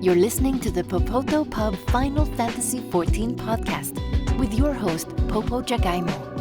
You're listening to the Popoto Pub Final Fantasy XIV podcast with your host, Popo Jagaimo.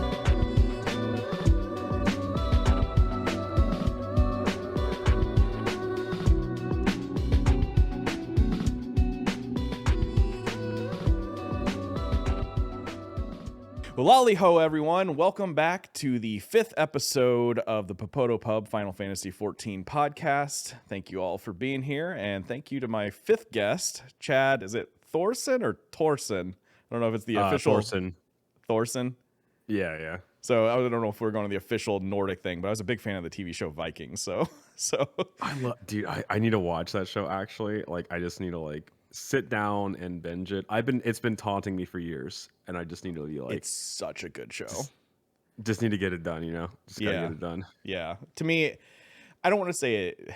Well, lolly ho, everyone. Welcome back to the 5th episode of the Popoto Pub Final Fantasy XIV podcast. Thank you all for being here, and thank you to my 5th guest, Chad. Is it Thorsen or Thorsen? I don't know if it's the official... Thorsen. Thorsen? Yeah. So I don't know if we're going to the official Nordic thing, but I was a big fan of the TV show Vikings, so... Dude, I need to watch that show, actually. Like, I just need to, sit down and binge it. It's been taunting me for years, and I just need to be it's such a good show. Just need to get it done, Just gotta get it done. Yeah. To me, I don't want to say it.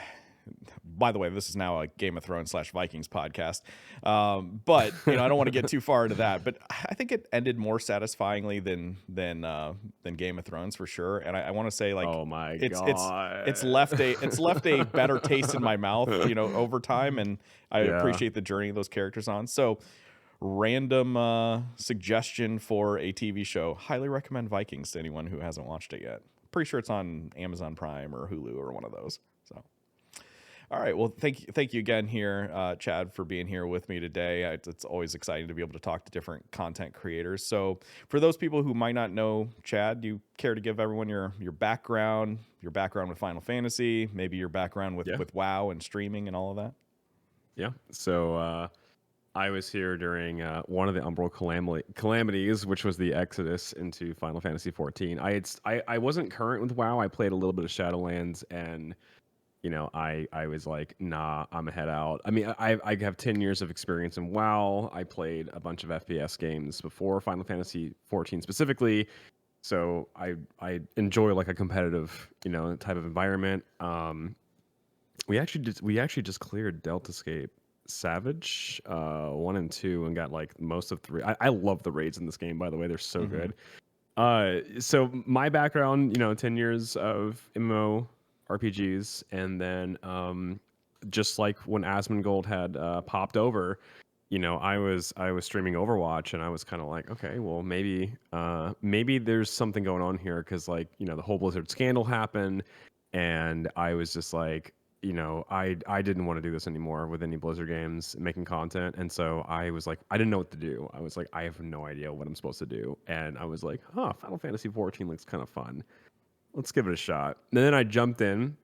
By the way, this is now a Game of Thrones / Vikings podcast. But I don't want to get too far into that. But I think it ended more satisfyingly than Game of Thrones for sure. And I want to say oh my god, it's left a better taste in my mouth, over time. And I appreciate the journey those characters on. So random suggestion for a TV show. Highly recommend Vikings to anyone who hasn't watched it yet. Pretty sure it's on Amazon Prime or Hulu or one of those. So. All right. Well, thank you again here, Chad, for being here with me today. It's always exciting to be able to talk to different content creators. So for those people who might not know Chad, do you care to give everyone your background with Final Fantasy, maybe your background with WoW and streaming and all of that? Yeah. So I was here during one of the Umbral calamities, which was the Exodus into Final Fantasy XIV. I wasn't current with WoW. I played a little bit of Shadowlands, and I was like, nah, I'm gonna head out. I mean, I have 10 years of experience in WoW. I played a bunch of FPS games before Final Fantasy XIV specifically, so I enjoy a competitive, type of environment. We actually just cleared Deltascape Savage 1 and 2 and got most of 3. I love the raids in this game, by the way. They're so good. So my background, 10 years of MMO RPGs, and then just like when Asmongold had popped over, I was streaming Overwatch, and I was kind of like, okay, well maybe there's something going on here, because the whole Blizzard scandal happened, and I was just like, I didn't want to do this anymore with any Blizzard games making content, and so I was like, I didn't know what to do. I was like, I have no idea what I'm supposed to do, and I was like, Final Fantasy XIV looks kind of fun. Let's give it a shot. And then I jumped in,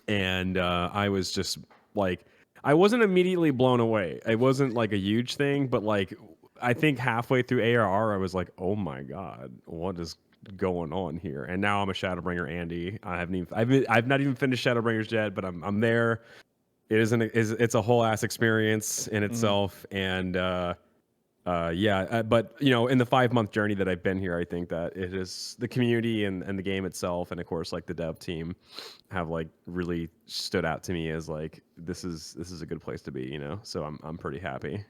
and I was just I wasn't immediately blown away. It wasn't a huge thing, but I think halfway through ARR, I was like, oh my god, what is going on here? And now I'm a Shadowbringer Andy. I've not even finished Shadowbringers yet, but I'm there. It's a whole ass experience in itself, and but in the 5-month journey that I've been here, I think that it is the community and the game itself, and of course the dev team have really stood out to me as this is a good place to be, so I'm pretty happy.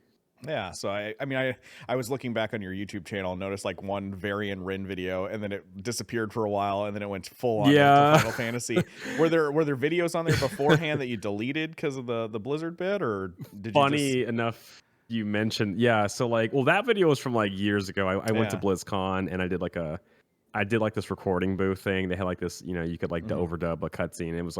Yeah, so I was looking back on your YouTube channel and noticed one Varian Rin video, and then it disappeared for a while, and then it went full on to Final Fantasy. Were there videos on there beforehand that you deleted because of the Blizzard bit, or did you enough you mentioned, so that video was from years ago. I went to BlizzCon, and I did this recording booth thing. They had this, you could overdub a cutscene. It was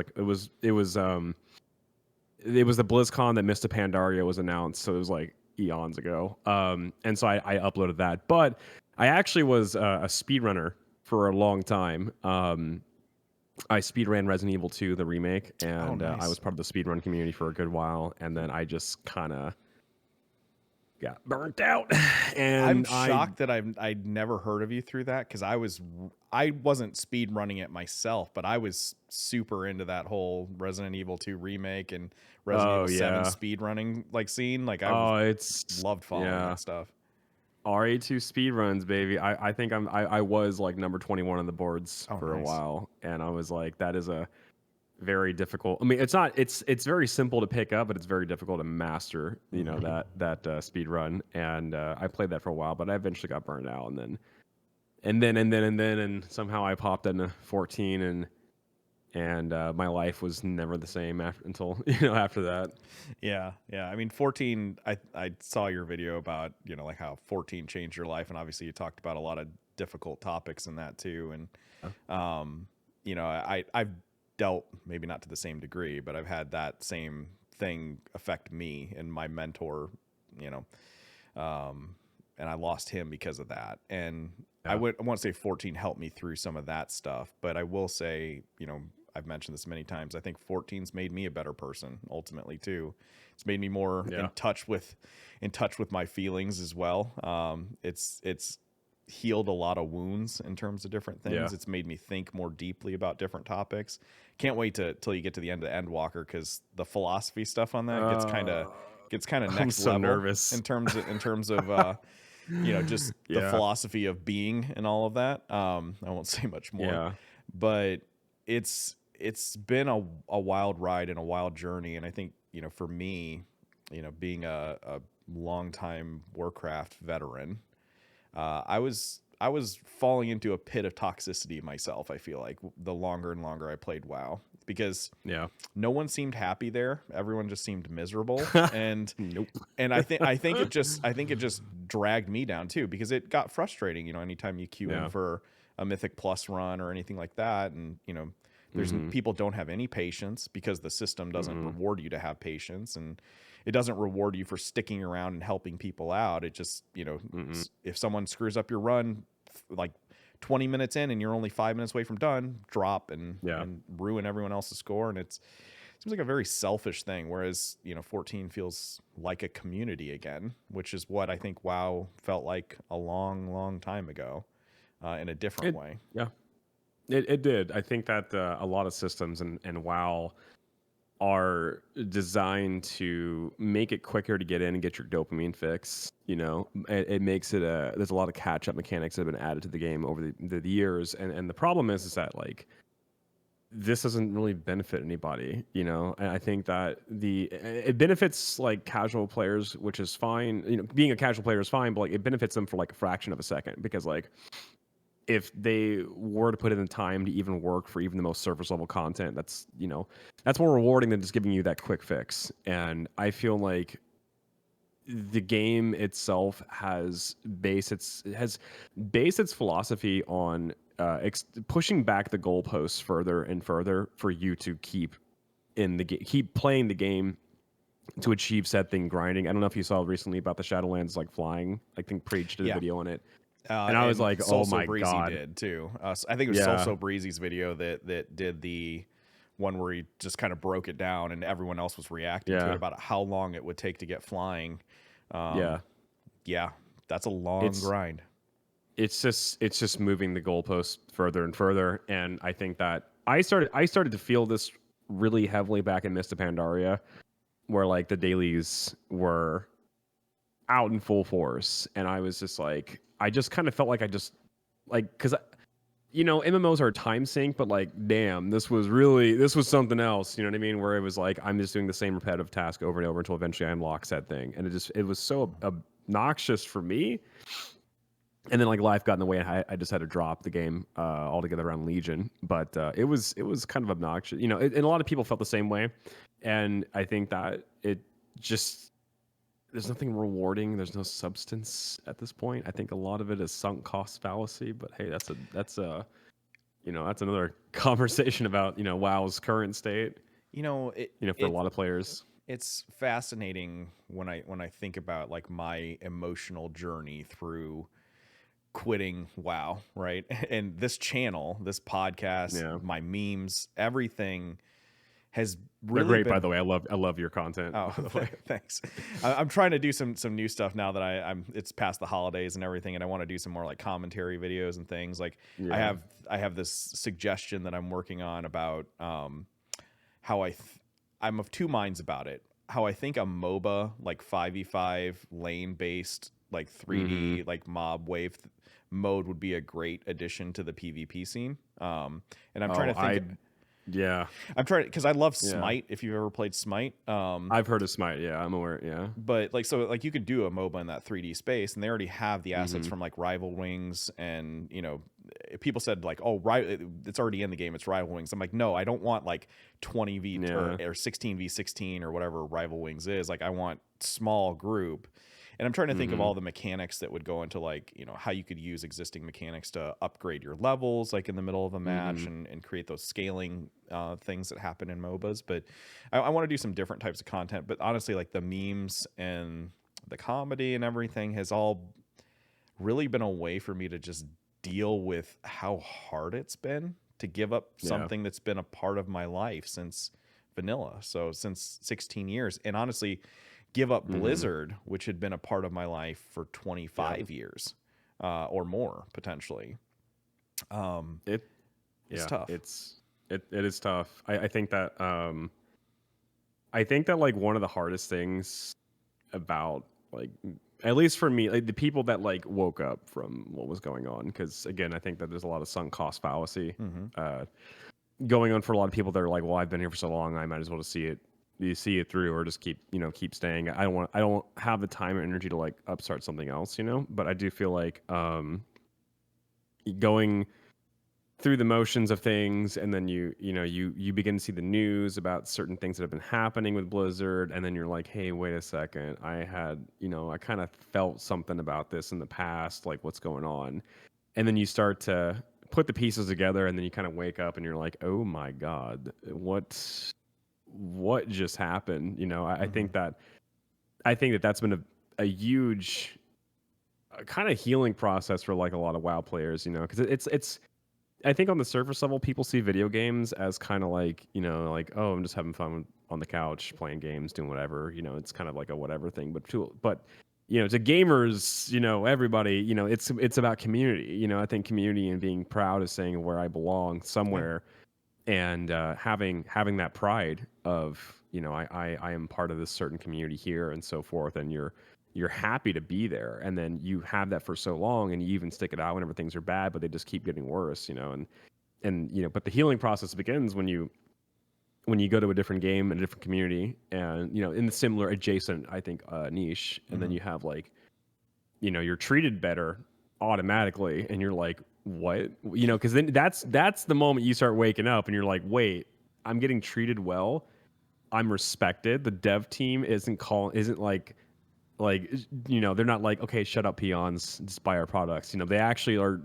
the BlizzCon that Mista Pandaria was announced, so it was eons ago. And so I uploaded that, but I actually was a speedrunner for a long time. I speedran Resident Evil 2, the remake, and nice. I was part of the speedrun community for a good while, and then I just kind of got burnt out. And I'm shocked that I'd never heard of you through that, because I wasn't speed running it myself, but I was super into that whole Resident Evil 2 remake and Resident Evil 7 speed running scene. It's loved following that stuff. RA2 speedruns, baby. I think I was number 21 on the boards for nice. A while, and I was like, that is a very difficult. I mean, it's very simple to pick up, but it's very difficult to master. That speed run, and I played that for a while, but I eventually got burned out, and somehow I popped into 14, and my life was never the same until after that. Yeah. I mean, 14. I saw your video about like how 14 changed your life, and obviously you talked about a lot of difficult topics in that too. And I've dealt, maybe not to the same degree, but I've had that same thing affect me and my mentor. And I lost him because of that. And I won't say 14 helped me through some of that stuff, but I will say, I've mentioned this many times. I think 14's made me a better person ultimately too. It's made me more in touch with my feelings as well. It's healed a lot of wounds in terms of different things. Yeah. It's made me think more deeply about different topics. Can't wait till you get to the end of Endwalker, because the philosophy stuff on that gets kind of next level. Nervous in terms of just the philosophy of being and all of that. I won't say much more, but it's been a wild ride and a wild journey. And I think, for me, being a longtime Warcraft veteran, I was falling into a pit of toxicity myself. I feel like the longer and longer I played WoW, because no one seemed happy there. Everyone just seemed miserable. And nope. And I think it just dragged me down too, because it got frustrating. Anytime you queue in for a Mythic Plus run or anything like that, and there's people don't have any patience, because the system doesn't reward you to have patience, and it doesn't reward you for sticking around and helping people out. It just, if someone screws up your run like 20 minutes in and you're only 5 minutes away from done, drop and ruin everyone else's score. And it seems like a very selfish thing. Whereas, 14 feels like a community again, which is what I think WoW felt like a long, long time ago, in a different way. Yeah, it did. I think that a lot of systems and WoW are designed to make it quicker to get in and get your dopamine fix. It makes it there's a lot of catch up mechanics that have been added to the game over the years, and the problem is that like this doesn't really benefit anybody, and I think that it benefits like casual players, which is fine. Being a casual player is fine, but like it benefits them for like a fraction of a second, because like if they were to put in the time to even work for even the most surface level content, that's more rewarding than just giving you that quick fix. And I feel like the game itself has based its philosophy on pushing back the goalposts further and further for you to keep playing the game to achieve said thing, grinding. I don't know if you saw recently about the Shadowlands like flying. I think Preach did a video on it. And I was like, "Oh my Breezy god!" Did too. I think it was So Breezy's video that did the one where he just kind of broke it down, and everyone else was reacting to it about how long it would take to get flying. That's a long grind. It's just moving the goalposts further and further, and I think that I started to feel this really heavily back in Mist of Pandaria, where like the dailies were out in full force, and I was just like, I just kind of felt like because MMOs are time sink, but like, damn, this was something else. You know what I mean? Where it was like, I'm just doing the same repetitive task over and over until eventually I unlock said thing, and it was so obnoxious for me. And then like life got in the way, and I just had to drop the game altogether around Legion. But it was kind of obnoxious, and a lot of people felt the same way. And I think that it just, there's nothing rewarding. There's no substance at this point. I think a lot of it is sunk cost fallacy. But hey, that's another conversation about WoW's current state. For a lot of players, it's fascinating when I think about like my emotional journey through quitting WoW, right? And this channel, this podcast, my memes, everything has really great. By the way, I love your content. Oh, thanks. I'm trying to do some new stuff now that it's past the holidays and everything, and I want to do some more like commentary videos and things. Like I have this suggestion that I'm working on about how I'm of two minds about it. How I think a MOBA like 5v5 lane based like 3D like mob wave mode would be a great addition to the PvP scene. And I'm trying to think. Yeah. I'm trying because I love Smite. If you've ever played Smite, I've heard of Smite. Yeah, I'm aware. Yeah, but like so, like you could do a MOBA in that 3D space, and they already have the assets from like Rival Wings, and people said like, oh, it's already in the game. It's Rival Wings. I'm like, no, I don't want like 20v or 16v16 or whatever Rival Wings is. Like, I want small group. And I'm trying to think of all the mechanics that would go into like, how you could use existing mechanics to upgrade your levels, like in the middle of a match and create those scaling things that happen in MOBAs. But I want to do some different types of content. But honestly, like the memes and the comedy and everything has all really been a way for me to just deal with how hard it's been to give up something that's been a part of my life since vanilla. So since 16 years. And honestly, give up Blizzard, which had been a part of my life for 25 years or more potentially. It's tough. It is tough. I think that like one of the hardest things about like, at least for me, like the people that like woke up from what was going on, because again, I think that there's a lot of sunk cost fallacy going on for a lot of people that are like, well, I've been here for so long, I might as well just see it through, or just keep staying. I don't have the time or energy to like upstart something else, but I do feel like going through the motions of things, and then you begin to see the news about certain things that have been happening with Blizzard, and then you're like, hey, wait a second, I kind of felt something about this in the past, like what's going on? And then you start to put the pieces together, and then you kind of wake up and you're like, oh my God, what just happened? I think that's been a huge kind of healing process for like a lot of WoW players, because it's I think on the surface level, people see video games as kind of like, like, oh, I'm just having fun on the couch playing games, doing whatever, it's kind of like a whatever thing, but to gamers, everybody, it's about community. I think community and being proud of saying where I belong somewhere. And having that pride of I am part of this certain community here and so forth, and you're happy to be there, and then you have that for so long, and you even stick it out whenever things are bad, but they just keep getting worse, and but the healing process begins when you go to a different game and a different community, and in the similar adjacent, I think, niche, and then you have like you're treated better automatically, and you're like, what? Because then that's the moment you start waking up and you're like, wait, I'm getting treated well, I'm respected, the dev team isn't like they're not like, okay, shut up peons, just buy our products. They actually are,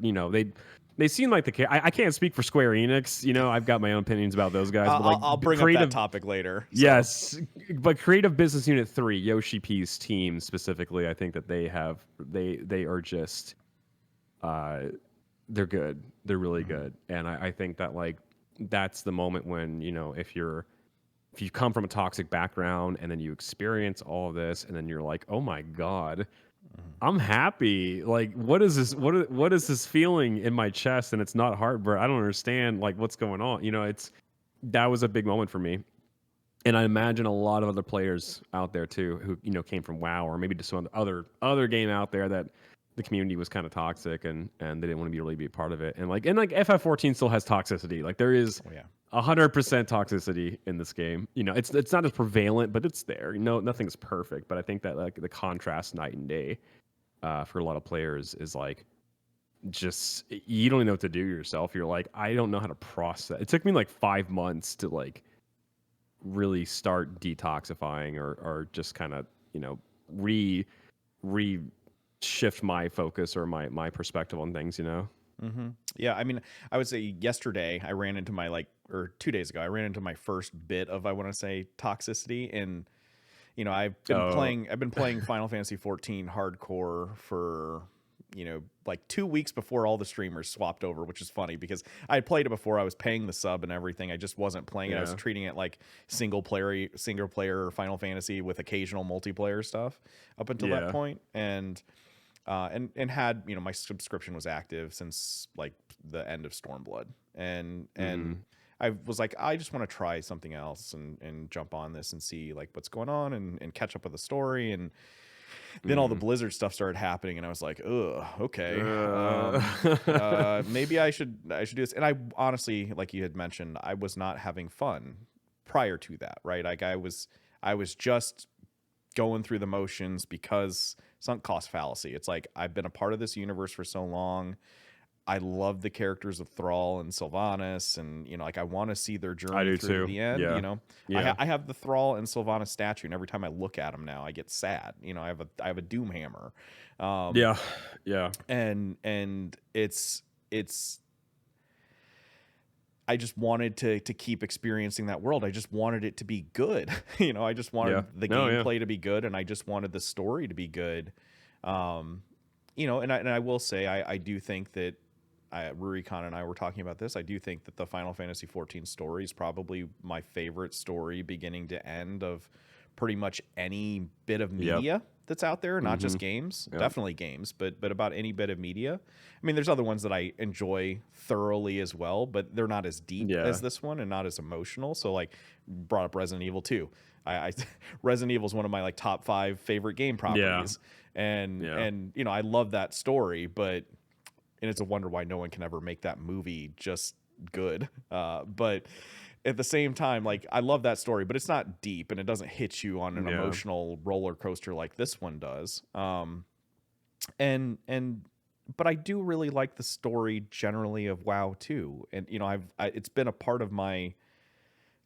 they seem like I can't speak for Square Enix. I've got my own opinions about those guys. But like, I'll bring up that topic later. So. Yes, but Creative Business Unit 3, Yoshi P's team specifically, I think that they are just, they're good. They're really good. And I think that like, that's the moment when, if you come from a toxic background and then you experience all of this, and then you're like, oh my God, I'm happy. Like, what is this? What is this feeling in my chest? And it's not heartburn. I don't understand like what's going on. That was a big moment for me. And I imagine a lot of other players out there too, who came from WoW, or maybe just some other game out there that the community was kind of toxic, and they didn't want to really be a part of it. And like FF14 still has toxicity. Like there is 100% toxicity in this game. It's not as prevalent, but it's there. Nothing's perfect. But I think that like the contrast night and day for a lot of players is like, just, you don't even know what to do yourself. You're like, I don't know how to process. It took me like 5 months to like really start detoxifying or just kind of shift my focus or my perspective on things. Yeah, I mean, I would say yesterday I ran into or 2 days ago I ran into my first bit of, I want to say, toxicity. And I've been playing Final Fantasy 14 hardcore for like 2 weeks before all the streamers swapped over, which is funny because I had played it before. I was paying the sub and everything. I just wasn't playing it. I was treating it like single player Final Fantasy with occasional multiplayer stuff up until that point. And had, my subscription was active since like the end of Stormblood, and I was like, I just want to try something else and jump on this and see like what's going on and catch up with the story. And then all the Blizzard stuff started happening, and I was like, ugh, okay, maybe I should do this. And I honestly, like you had mentioned, I was not having fun prior to that, right? Like I was just going through the motions because sunk cost fallacy. It's like, I've been a part of this universe for so long. I love the characters of Thrall and Sylvanas, and like I want to see their journey through to the end. Yeah. I have the Thrall and Sylvanas statue, and every time I look at them now, I get sad. I have a doom hammer. Yeah. And it's I just wanted to keep experiencing that world. I just wanted it to be good. I just wanted the gameplay to be good, and I just wanted the story to be good. And I will say I do think that Rurikon and I were talking about this. I do think that the Final Fantasy XIV story is probably my favorite story, beginning to end, of pretty much any bit of media that's out there, not just games. Definitely games, but about any bit of media. I mean, there's other ones that I enjoy thoroughly as well, but they're not as deep as this one and not as emotional. So, like, brought up Resident Evil 2. Resident Evil is one of my top 5 favorite game properties, and I love that story, and it's a wonder why no one can ever make that movie just good. But at the same time, I love that story, but it's not deep, and it doesn't hit you on an emotional roller coaster like this one does. But I do really like the story generally of WoW too, and it's been a part of my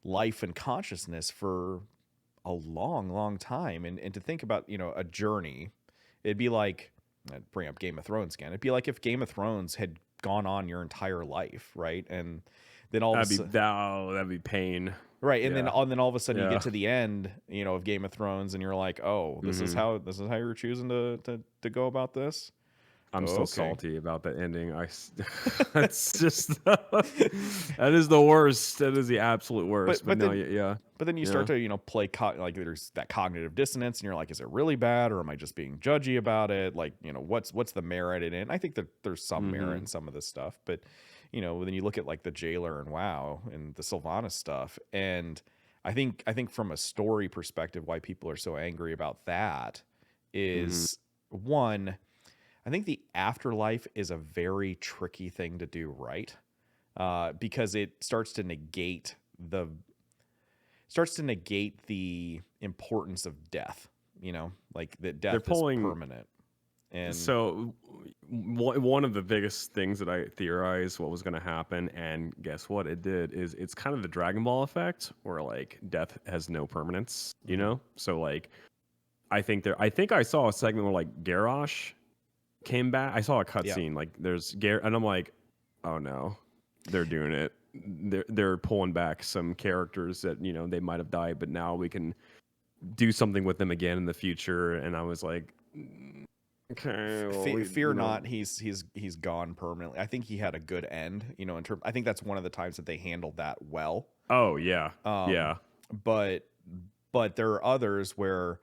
life and consciousness for a long time. And to think about a journey, it'd be like, I'd bring up Game of Thrones again. It'd be like if Game of Thrones had gone on your entire life, right? And then that'd be pain, right? And then all of a sudden you get to the end, of Game of Thrones, and you're like, oh, this is how you're choosing to go about this. I'm still salty about the ending. That's just that is the worst. That is the absolute worst. But then you start to play there's that cognitive dissonance, and you're like, is it really bad, or am I just being judgy about it? What's the merit in it? And I think that there's some merit in some of this stuff, but then you look at the Jailer and WoW and the Sylvanas stuff, and I think from a story perspective, why people are so angry about that is one. I think the afterlife is a very tricky thing to do right, because it starts to negate the importance of death. That death is permanent. And so one of the biggest things that I theorized what was going to happen, and guess what it did, is it's kind of the Dragon Ball effect, where death has no permanence. So I think I saw a segment where Garrosh came back. I saw a cutscene there's Garrett, and I'm like, oh no, they're doing it. They're pulling back some characters that they might have died, but now we can do something with them again in the future. And I was like, okay, well, fear not, he's gone permanently. I think he had a good end. I think that's one of the times that they handled that well. Oh yeah, But there are others where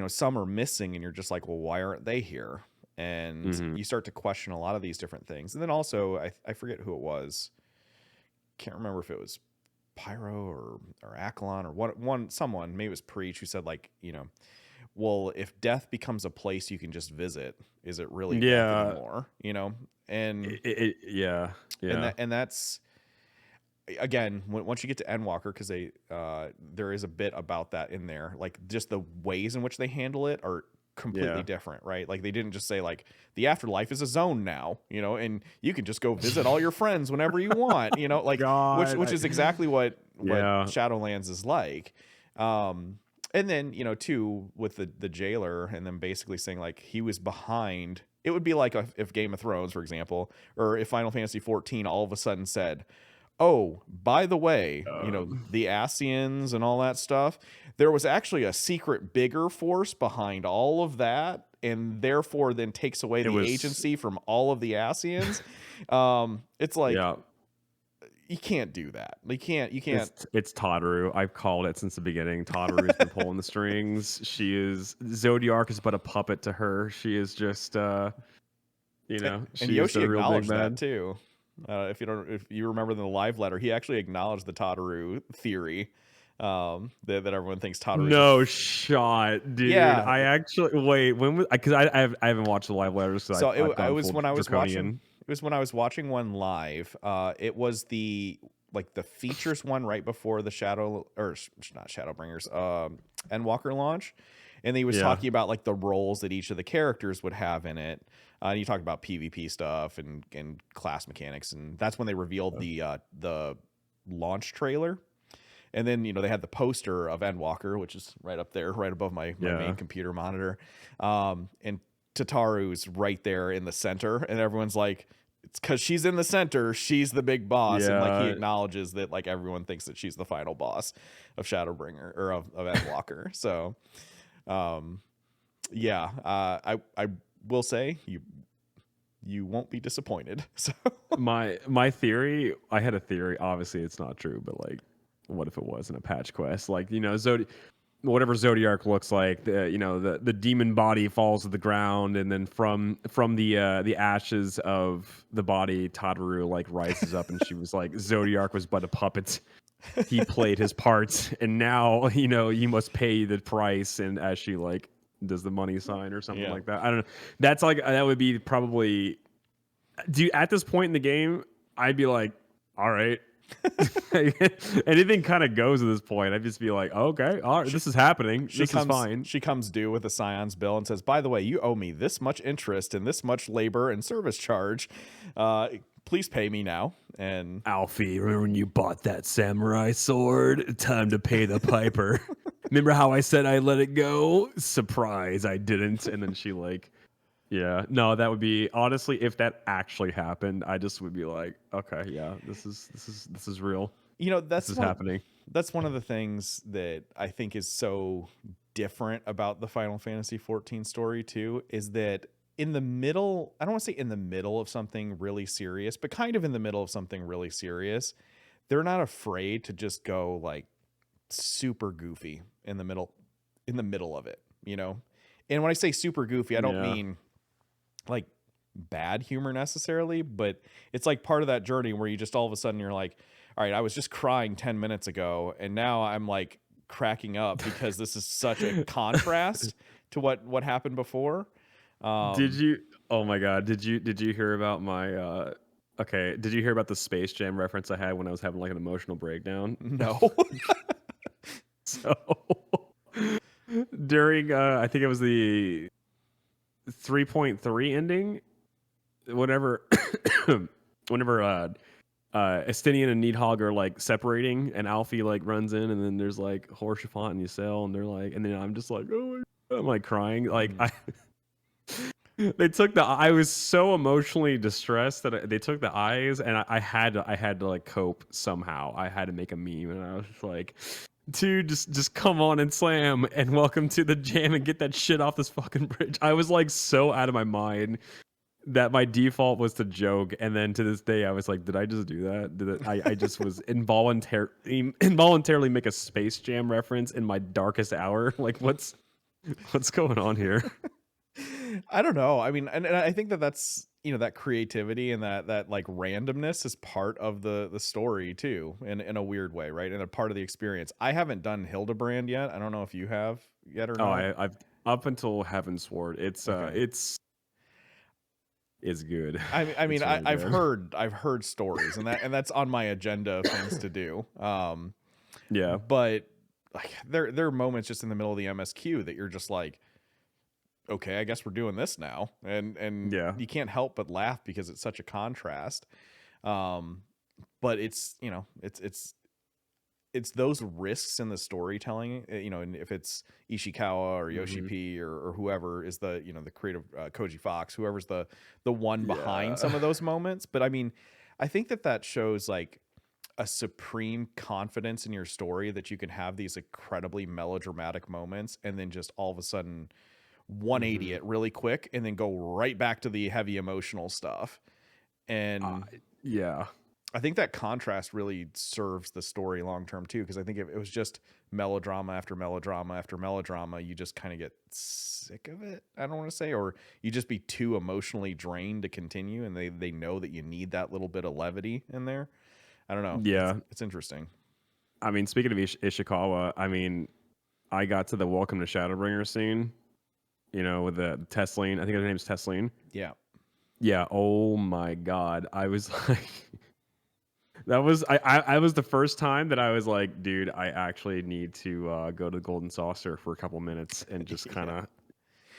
some are missing, and you're just like, well, why aren't they here? And you start to question a lot of these different things. And then also, I forget who it was. Can't remember if it was Pyro or Akalon or someone, maybe it was Preach, who said well, if death becomes a place you can just visit, is it really death anymore? And and that's, again, once you get to Endwalker, because there is a bit about that in there, just the ways in which they handle it are completely different, right? They didn't just say the afterlife is a zone now, and you can just go visit all your friends whenever you want, which is exactly what Shadowlands is like. And then too, with the Jailer, and then basically saying he was behind. It would be like if Game of Thrones, for example, or if Final Fantasy XIV all of a sudden said, oh, by the way, the Ascians and all that stuff, there was actually a secret bigger force behind all of that, and therefore then takes away the agency from all of the Ascians. It's you can't do that. You can't. It's Tataru. I've called it since the beginning. Tataru's been pulling the strings. Zodiark is but a puppet to her. She is just, and Yoshi acknowledged that too. If you remember the live letter, he actually acknowledged the Tataru theory, that everyone thinks Todoro's No shot, dude. Yeah. I actually wait. When was because I haven't watched the live letters, so So I've it gone was full when I was watching. draconian. It was when I was watching one live. It was the features one right before the not Shadowbringers, Endwalker launch, and he was Yeah. talking about like the roles that each of the characters would have in it. And he talked about PvP stuff and class mechanics, and that's when they revealed the launch trailer. And then, they had the poster of Endwalker, which is right up there, right above my main computer monitor. And Tataru's right there in the center. And everyone's like, it's because she's in the center. She's the big boss. And like he Yeah. acknowledges that like everyone thinks that she's the final boss of Shadowbringer or of Endwalker. So, I will say you won't be disappointed. So My theory, I had a theory. Obviously, it's not true, but like, what if it was in a patch quest? Like, whatever Zodiac looks like, the demon body falls to the ground, and then from the ashes of the body, Tataru like rises up, and she was like, Zodiac was but a puppet. He played his part, and now you must pay the price. And as she like does the money sign or something like that, I don't know. That's like that would be probably. At this point in the game, I'd be like, all right. Anything kind of goes at this point. I'd just be like, okay, all right, this is happening. This is fine. She comes due with a Scion's bill and says, by the way, you owe me this much interest and this much labor and service charge. Please pay me now. And Alfie, remember when you bought that samurai sword? Time to pay the piper. Remember how I said I'd let it go? Surprise, I didn't. And then she like, yeah, no, that would be honestly, if that actually happened, I just would be like, okay, yeah, this is real. This is happening. That's one of the things that I think is so different about the Final Fantasy XIV story too, is that in the middle, I don't want to say in the middle of something really serious, but kind of in the middle of something really serious, they're not afraid to just go like super goofy in the middle of it, And when I say super goofy, I don't mean like bad humor necessarily, but it's like part of that journey where you just all of a sudden you're like, all right, I was just crying 10 minutes ago and now I'm like cracking up because this is such a contrast to what happened before. Did you hear about my did you hear about the Space Jam reference I had when I was having like an emotional breakdown? No. So during I think it was the 3.3 ending, whenever Estinian and Needhog are like separating and Alfie like runs in, and then there's like Horsefant and Ysel, and they're like, and then I'm just like, oh my God, I'm like crying. Like I was so emotionally distressed that they took the eyes, and I had to like cope somehow. I had to make a meme, and I was just like, dude, just come on and slam and welcome to the jam and get that shit off this fucking bridge. I was like so out of my mind that my default was to joke, and then to this day I was like, did I just do that? I just was involuntarily make a Space Jam reference in my darkest hour? Like what's going on here? I don't know. I mean, and I think that's that creativity and that like randomness is part of the story too, in a weird way, right? And a part of the experience. I haven't done Hildebrand yet. I don't know if you have yet or not. Oh, I've up until Heaven's Sword. It's good. I mean, really I've good. heard stories, and that's on my agenda of things to do. Yeah, but like there are moments just in the middle of the MSQ that you're just like, okay, I guess we're doing this now, and you can't help but laugh because it's such a contrast. But it's it's those risks in the storytelling, and if it's Ishikawa or Yoshi P or whoever is the the creative Koji Fox, whoever's the one behind some of those moments. But I mean, I think that shows like a supreme confidence in your story that you can have these incredibly melodramatic moments and then just all of a sudden 180 it really quick and then go right back to the heavy emotional stuff. And I think that contrast really serves the story long term too, because I think if it was just melodrama after melodrama after melodrama, you just kind of get sick of it. I don't want to say, or you just be too emotionally drained to continue, and they know that you need that little bit of levity in there. I don't know. Yeah, it's interesting. I mean, speaking of Ishikawa, I mean, I got to the Welcome to Shadowbringers scene, with the Tesline. I think her name's Tesline. Yeah. Yeah. Oh my God. I was like, that was I was the first time that I was like, dude, I actually need to go to the Golden Saucer for a couple minutes and just kind of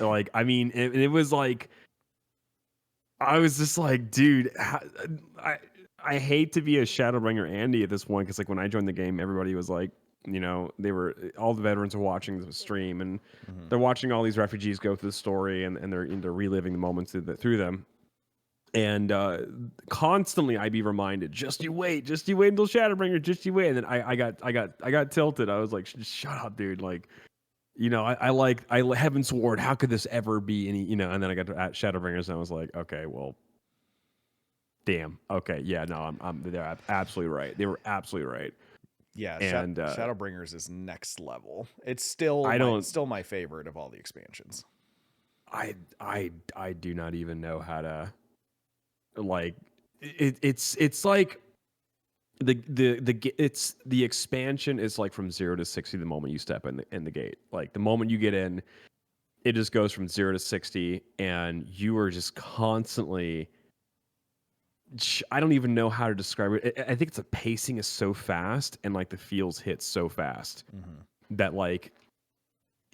like, I mean, it was like, I was just like, dude, I hate to be a Shadowbringer Andy at this point, because like when I joined the game, everybody was like, they were, all the veterans are watching the stream, and they're watching all these refugees go through the story, and they're reliving the moments through them. And constantly I'd be reminded, just you wait until Shadowbringer, just you wait. And then I got tilted. I was like, shut up, dude. Like, I like Heaven's Ward. How could this ever be any, and then I got to Shadowbringers, and I was like, okay, well, damn. Okay. Yeah, no, they're absolutely right. They were absolutely right. Yeah. And Shadowbringers is next level. It's still still my favorite of all the expansions. I do not even know how to, like, it's like the expansion is like from 0 to 60 the moment you step in the gate. Like the moment you get in, it just goes from 0 to 60, and you are just constantly, I don't even know how to describe it. I think it's the pacing is so fast, and like the feels hit so fast that like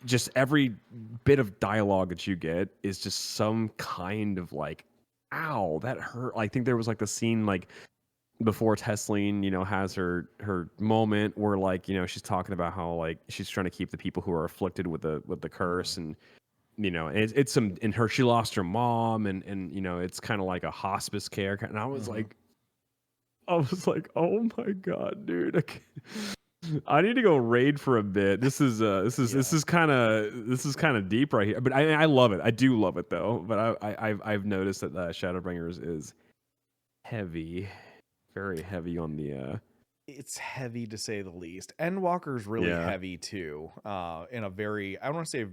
just every bit of dialogue that you get is just some kind of like, ow, that hurt. I think there was like the scene like before Tesline, has her moment where like, she's talking about how like she's trying to keep the people who are afflicted with the curse, and it's some in her, she lost her mom, and it's kind of like a hospice care, and I was like, oh my God, dude, I need to go raid for a bit. This is kind of deep right here, but I love it. I do love it though. But I've noticed that Shadowbringers is heavy, very heavy on the. It's heavy to say the least. Endwalker's really heavy too, in a very, I don't want to say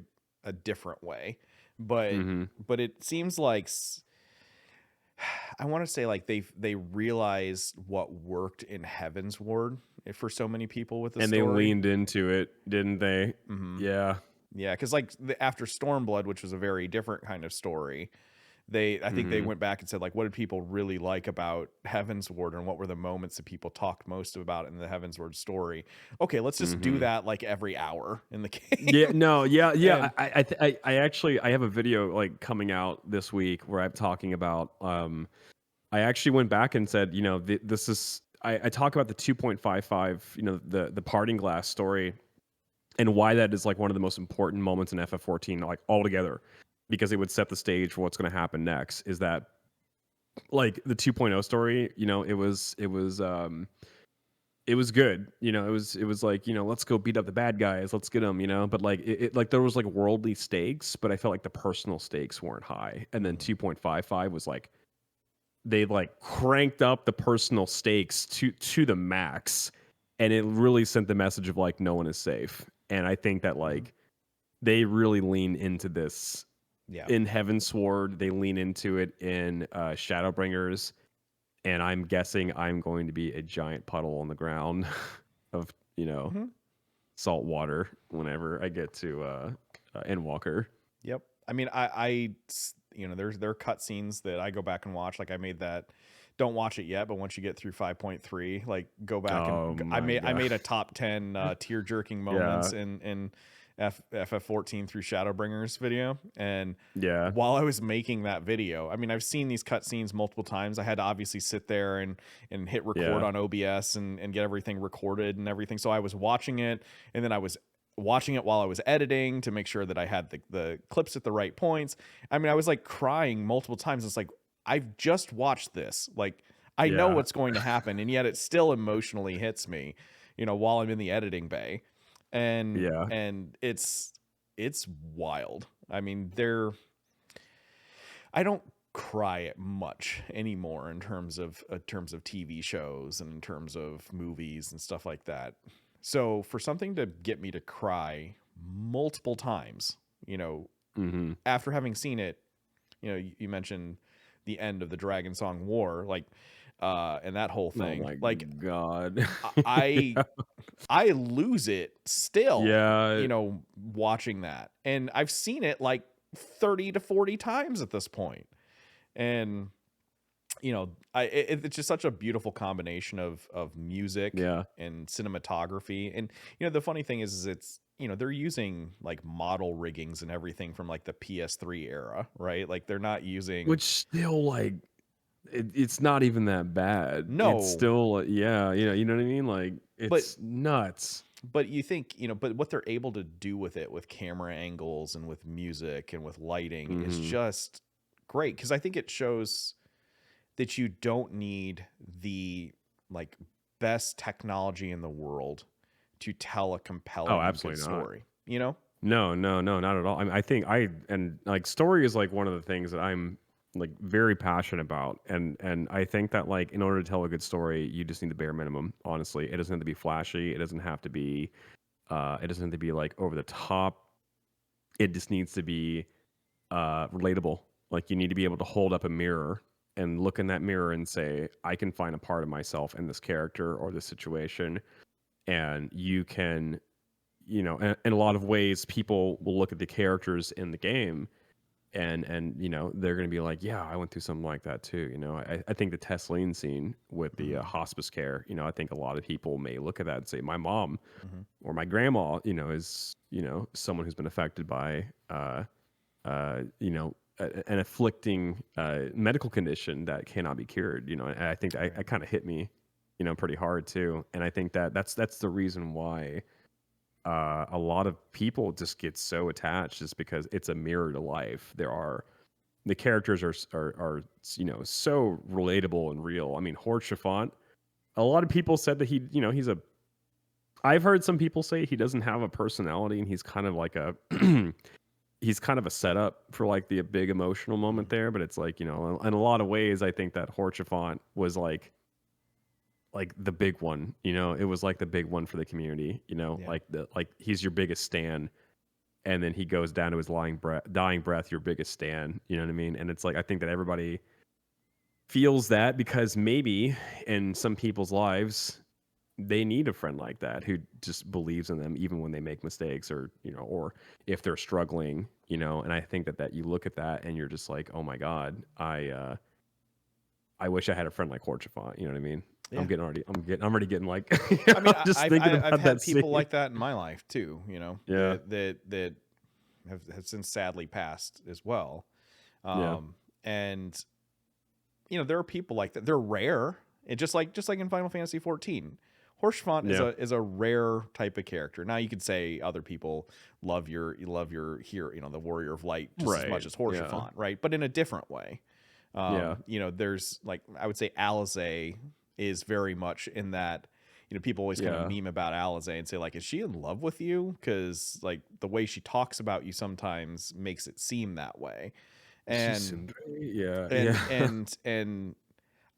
a different way, but it seems like I want to say like they realized what worked in Heaven's Ward for so many people with the story. And they leaned into it, didn't they? Yeah. Yeah, because like after Stormblood, which was a very different kind of story, I think they went back and said like, what did people really like about Heaven's Ward, and what were the moments that people talked most about in the Heaven's Ward story? Okay, let's just do that like every hour in the game. Yeah, no, yeah. And I actually have a video like coming out this week where I'm talking about. I actually went back and said, this is. I talk about the 2.55, the parting glass story, and why that is like one of the most important moments in FF14, like altogether, because it would set the stage for what's going to happen next. Is that like the 2.0 story? It was good. It was like, let's go beat up the bad guys, let's get them. But like it like there was like worldly stakes, but I felt like the personal stakes weren't high. And then 2.55 was like, they like cranked up the personal stakes to the max, and it really sent the message of like no one is safe. And I think that like they really lean into this in Heaven's Ward. They lean into it in Shadowbringers, and I'm guessing I'm going to be a giant puddle on the ground of salt water whenever I get to Endwalker. Yep. I mean, I there are cutscenes that I go back and watch. Like I made that. Don't watch it yet, but once you get through 5.3, like go back and I made a top 10 tear jerking moments in FF14 through Shadowbringers video. And while I was making that video, I mean, I've seen these cutscenes multiple times. I had to obviously sit there and hit record on OBS and get everything recorded and everything. So I was watching it, and then I was watching it while I was editing to make sure that I had the clips at the right points. I mean, I was like crying multiple times. It's like, I've just watched this. Like, I know what's going to happen, and yet it still emotionally hits me, while I'm in the editing bay. And it's wild. I mean, I don't cry at much anymore in terms of TV shows and in terms of movies and stuff like that. So for something to get me to cry multiple times, after having seen it, you mentioned the end of the Dragon Song War, like, and that whole thing. Oh my like, God. I lose it still, Yeah. watching that. And I've seen it like 30 to 40 times at this point. And, it's just such a beautiful combination of music Yeah. and cinematography. And, the funny thing is it's, they're using like model riggings and everything from like the PS3 era, right? Like they're not using. Which still like it's not even that bad. No. It's still you know what I mean? Like it's nuts. But you think, but what they're able to do with it, with camera angles and with music and with lighting is just great. Because I think it shows that you don't need the like best technology in the world to tell a compelling good story. No, not at all. I think story is like one of the things that I'm like very passionate about, and I think that like in order to tell a good story, you just need the bare minimum. Honestly, it doesn't have to be flashy. It doesn't have to be like over the top. It just needs to be relatable. Like you need to be able to hold up a mirror and look in that mirror and say, I can find a part of myself in this character or this situation, and you can. In a lot of ways, people will look at the characters in the game and they're going to be like, yeah, I went through something like that too. I think the Tesseline scene with the hospice care, I think a lot of people may look at that and say, my mom or my grandma, is, someone who's been affected by, an afflicting medical condition that cannot be cured, and I think that kind of hit me, pretty hard too. And I think that that's the reason why a lot of people just get so attached, is because it's a mirror to life. The characters are so relatable and real. I mean, Horde Chiffon, a lot of people said that I've heard some people say he doesn't have a personality and he's kind of like he's kind of a setup for like the big emotional moment there. But it's like, in a lot of ways, I think that Horde Chiffon was like the big one, it was like the big one for the community, like he's your biggest stan, and then he goes down to his dying breath, your biggest stan, you know what I mean? And it's like, I think that everybody feels that, because maybe in some people's lives, they need a friend like that who just believes in them, even when they make mistakes, or, or if they're struggling, and I think that you look at that and you're just like, oh my God, I wish I had a friend like Horde Chiffon, you know what I mean? Yeah. I'm already getting like, I mean, I've had people like that in my life too, yeah. that have since sadly passed as well. And there are people like that. They're rare. It just like in Final Fantasy 14, Horde Chiffon is a rare type of character. Now you could say other people love your hero, the Warrior of Light just as much as Horde Chiffon, right? But in a different way. There's like, I would say Alizé is very much in that, people always kind of meme about Alizé and say like, is she in love with you? Because like the way she talks about you sometimes makes it seem that way. And and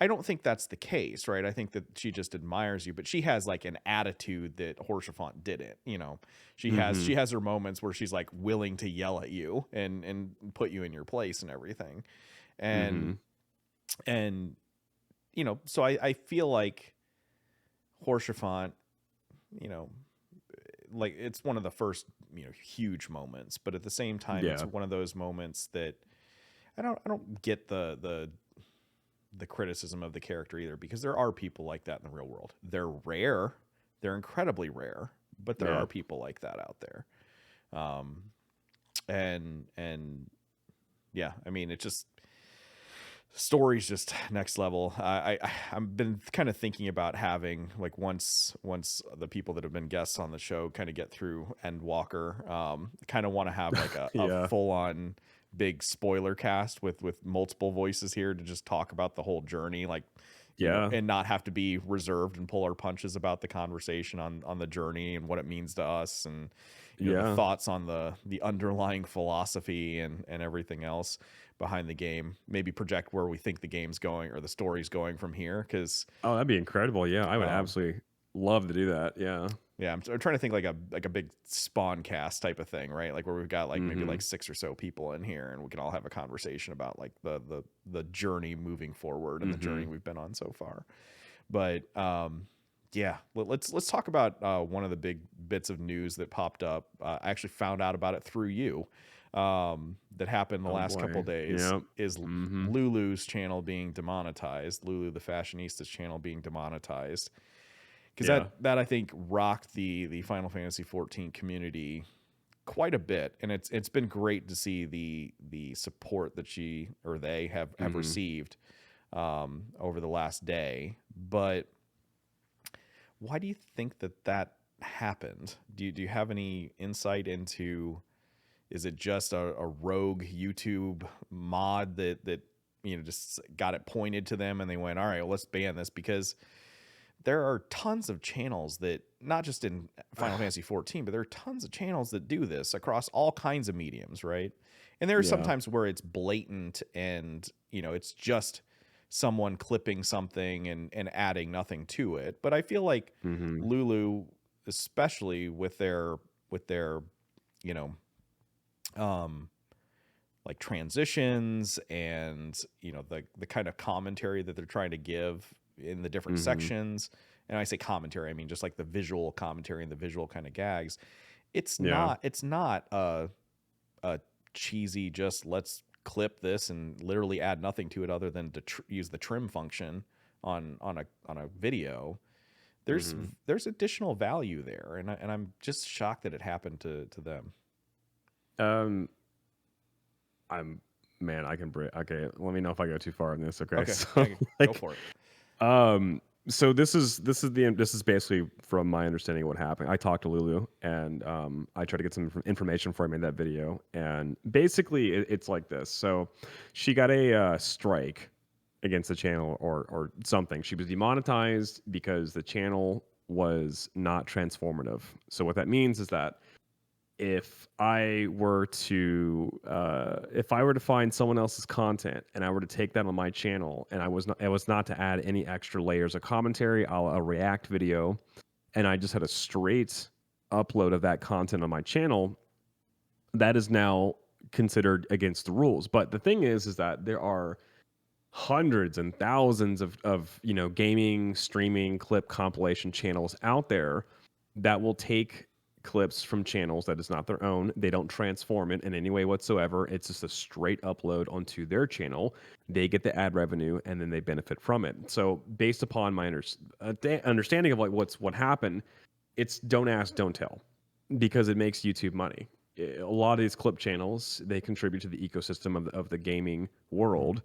I don't think that's the case, right? I think that she just admires you, but she has like an attitude that Horde Chiffon didn't. She has her moments where she's like willing to yell at you and put you in your place and everything. And so I feel like Horde Chiffon, like it's one of the first huge moments, but at the same time it's one of those moments that I don't get the criticism of the character either, because there are people like that in the real world. They're rare, they're incredibly rare, but there are people like that out there. And I mean, it just, story's just next level. I've been kind of thinking about having like once the people that have been guests on the show kind of get through Endwalker, kind of want to have like a full on big spoiler cast with multiple voices here to just talk about the whole journey, like and not have to be reserved and pull our punches about the conversation on the journey and what it means to us, and the thoughts on the underlying philosophy and everything else behind the game. Maybe project where we think the game's going or the story's going from here, because that'd be incredible. I would absolutely love to do that. I'm trying to think like a big Spawn cast type of thing, right? Like where we've got like maybe like 6 or so people in here, and we can all have a conversation about like the journey moving forward and the journey we've been on so far. But Yeah, let's talk about one of the big bits of news that popped up. I actually found out about it through you. That happened the Oh last couple boy. days Yep. is Mm-hmm. Lulu's channel being demonetized, Lulu the Fashionista's channel being demonetized, because Yeah. that I think rocked the Final Fantasy 14 community quite a bit, and it's been great to see the support that she or they have Mm-hmm. received over the last day. But why do you think that happened? Do you have any insight into, is it just a rogue YouTube mod that just got it pointed to them and they went, all right, well, let's ban this? Because there are tons of channels that, not just in Final Fantasy 14, but there are tons of channels that do this across all kinds of mediums, right? And there are Yeah. sometimes where it's blatant and it's just someone clipping something and adding nothing to it. But I feel like Mm-hmm. Lulu, especially with their you know like transitions and the kind of commentary that they're trying to give in the different Mm-hmm. sections, and I say commentary, I mean just like the visual commentary and the visual kind of gags. It's Yeah. not a cheesy, just let's clip this and literally add nothing to it other than to use the trim function on a video. Mm-hmm. There's additional value there, and I'm just shocked that it happened to them. I can break. Okay, let me know if I go too far in this. Okay, Okay, so yeah, go for it. so this is basically from my understanding of what happened. I talked to Lulu and I tried to get some information for him in that video, and basically it's like this. So she got a strike against the channel or something. She was demonetized because the channel was not transformative. So what that means is that if I were to find someone else's content and I were to take that on my channel and it was not to add any extra layers of commentary, a React video, and I just had a straight upload of that content on my channel, that is now considered against the rules. But the thing is that there are hundreds and thousands of gaming, streaming, clip compilation channels out there that will take clips from channels that is not their own. They don't transform it in any way whatsoever. It's just a straight upload onto their channel. They get the ad revenue and then they benefit from it. So based upon my understanding of like what happened, it's don't ask, don't tell, because it makes YouTube money. A lot of these clip channels, they contribute to the ecosystem of the gaming world.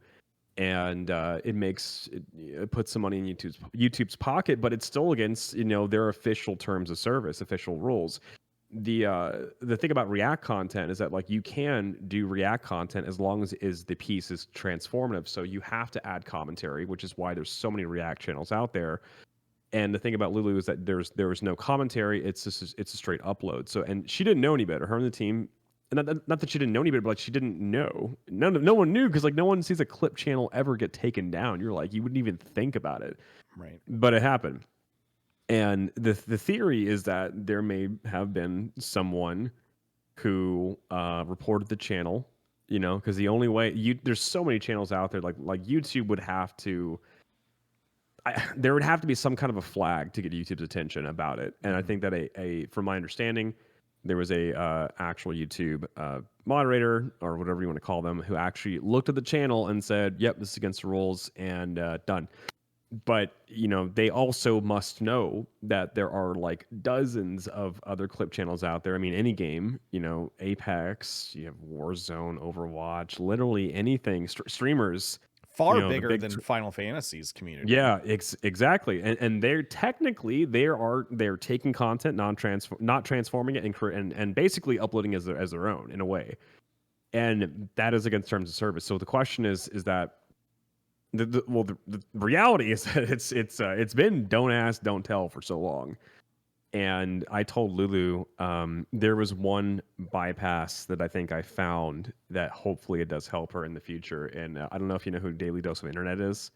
And it puts some money in YouTube's pocket, but it's still against their official terms of service, official rules. The thing about React content is that like you can do React content as long as the piece is transformative. So you have to add commentary, which is why there's so many React channels out there. And the thing about Lulu is that there was no commentary. It's a straight upload. So, and she didn't know any better. Her and the team. And not that she didn't know any better, but like she didn't know. No one knew, because like no one sees a clip channel ever get taken down. You're like, you wouldn't even think about it. Right. But it happened. And the theory is that there may have been someone who reported the channel, because the only way there's so many channels out there, like YouTube would have to. There would have to be some kind of a flag to get YouTube's attention about it. And I think that from my understanding, there was a actual YouTube moderator or whatever you want to call them who actually looked at the channel and said, yep, this is against the rules, and done. But, they also must know that there are like dozens of other clip channels out there. I mean, any game, Apex, you have Warzone, Overwatch, literally anything, streamers. Far bigger than Final Fantasy's community. Yeah, exactly. And they're technically they're taking content, not transforming it and basically uploading as their own in a way. And that is against terms of service. So the question is that the reality is that it's been don't ask, don't tell for so long. And I told Lulu there was one bypass that I think I found that hopefully it does help her in the future. And I don't know if you know who Daily Dose of Internet is.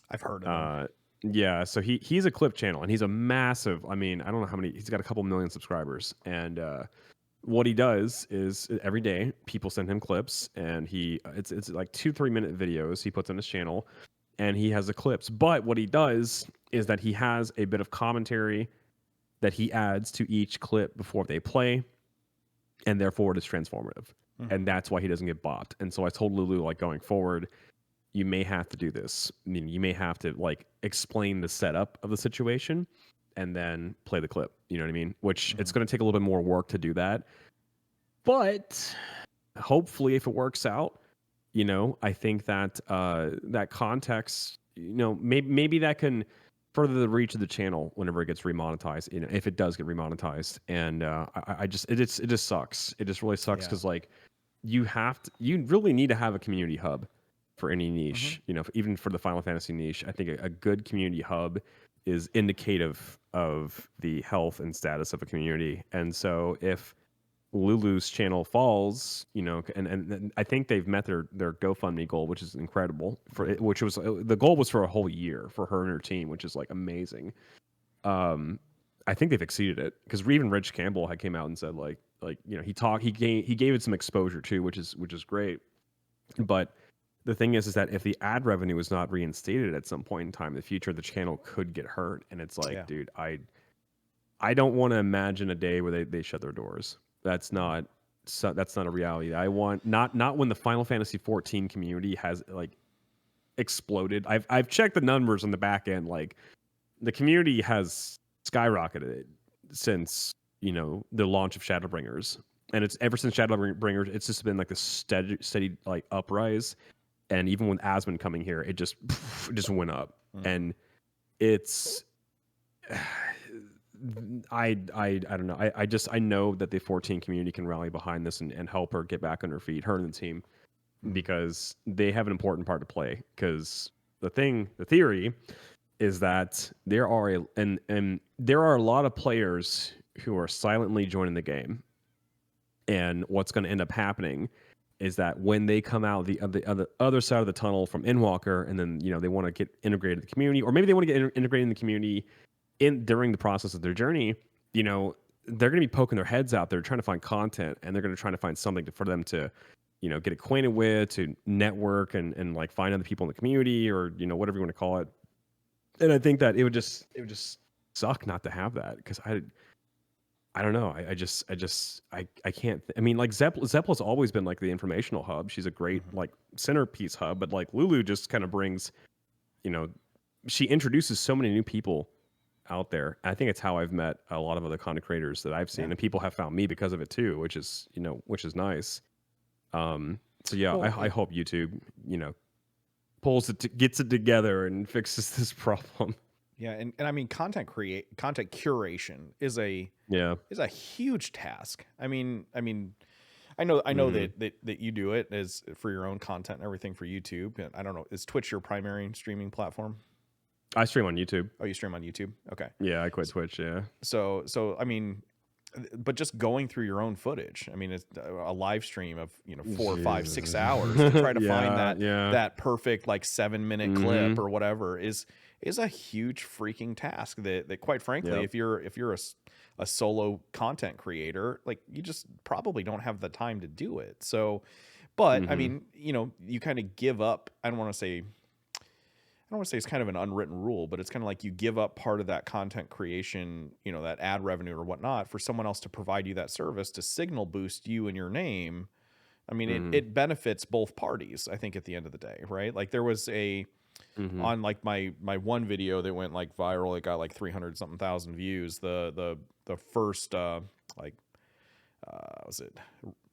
I've heard of him. Yeah, so he's a clip channel, and he's a massive. I mean, I don't know how many. He's got a couple million subscribers, and what he does is every day people send him clips, and it's like 2-3 minute videos he puts on his channel, and he has the clips. But what he does is that he has a bit of commentary that he adds to each clip before they play, and therefore it is transformative. And that's why he doesn't get bopped. And so I told Lulu, like, going forward, you may have to do this. I mean, you may have to, like, explain the setup of the situation and then play the clip. You know what I mean? Which it's going to take a little bit more work to do that. But hopefully, if it works out, you know, I think that that context, you know, maybe that can further the reach of the channel whenever it gets remonetized, you know, if it does get remonetized. And it just sucks. It just really sucks because like you really need to have a community hub for any niche, you know, even for the Final Fantasy niche. I think a good community hub is indicative of the health and status of a community. And so if Lulu's channel falls, you know, and I think they've met their GoFundMe goal, which is incredible. Which was the goal was for a whole year for her and her team, which is like amazing. I think they've exceeded it because even Rich Campbell had came out and said like you know he gave it some exposure too, which is great. But the thing is that if the ad revenue is not reinstated at some point in time in the future, the channel could get hurt. And it's like, dude, I don't want to imagine a day where they shut their doors. That's not a reality. I want not when the Final Fantasy 14 community has like exploded. I've checked the numbers on the back end. Like the community has skyrocketed since, you know, the launch of Shadowbringers, and it's ever since Shadowbringers, it's just been like this steady like uprise. And even with Asmon coming here, it just went up, and it's. I don't know. I know that the 14 community can rally behind this and help her get back on her feet, her and the team, because they have an important part to play. Because the theory is that there are a lot of players who are silently joining the game, and what's going to end up happening is that when they come out the other side of the tunnel from Endwalker, and then, you know, they want to get integrated in the community, or maybe they want to get integrated in the community during the process of their journey, you know, they're going to be poking their heads out there trying to find content, and they're going to try to find something for them to, you know, get acquainted with, to network and like find other people in the community, or, you know, whatever you want to call it. And I think that it would just suck not to have that, because I don't know. I can't. I mean, like Zepla's always been like the informational hub. She's a great like centerpiece hub, but like Lulu just kind of brings, you know, she introduces so many new people out there. I think it's how I've met a lot of other content creators that I've seen, and people have found me because of it too, which is nice. So yeah, well, I hope YouTube, you know, gets it together and fixes this problem. Yeah, and I mean, content curation is a huge task. I mean, I know that you do it as for your own content and everything for YouTube. And I don't know, is Twitch your primary streaming platform? I stream on YouTube. Oh, you stream on YouTube? Okay. Yeah, I quit Twitch. Yeah. So I mean, but just going through your own footage. I mean, it's a live stream of 4, 5, 6 hours to try to find that perfect like 7-minute clip or whatever is a huge freaking task. That quite frankly, if you're a solo content creator, like you just probably don't have the time to do it. So, but I mean, you kind of give up. I don't want to say it's kind of an unwritten rule, but it's kind of like you give up part of that content creation, that ad revenue or whatnot, for someone else to provide you that service to signal boost you and your name. I mean, it benefits both parties, I think, at the end of the day, right? Like there was on like my one video that went like viral, it got like 300 something thousand views. The first was it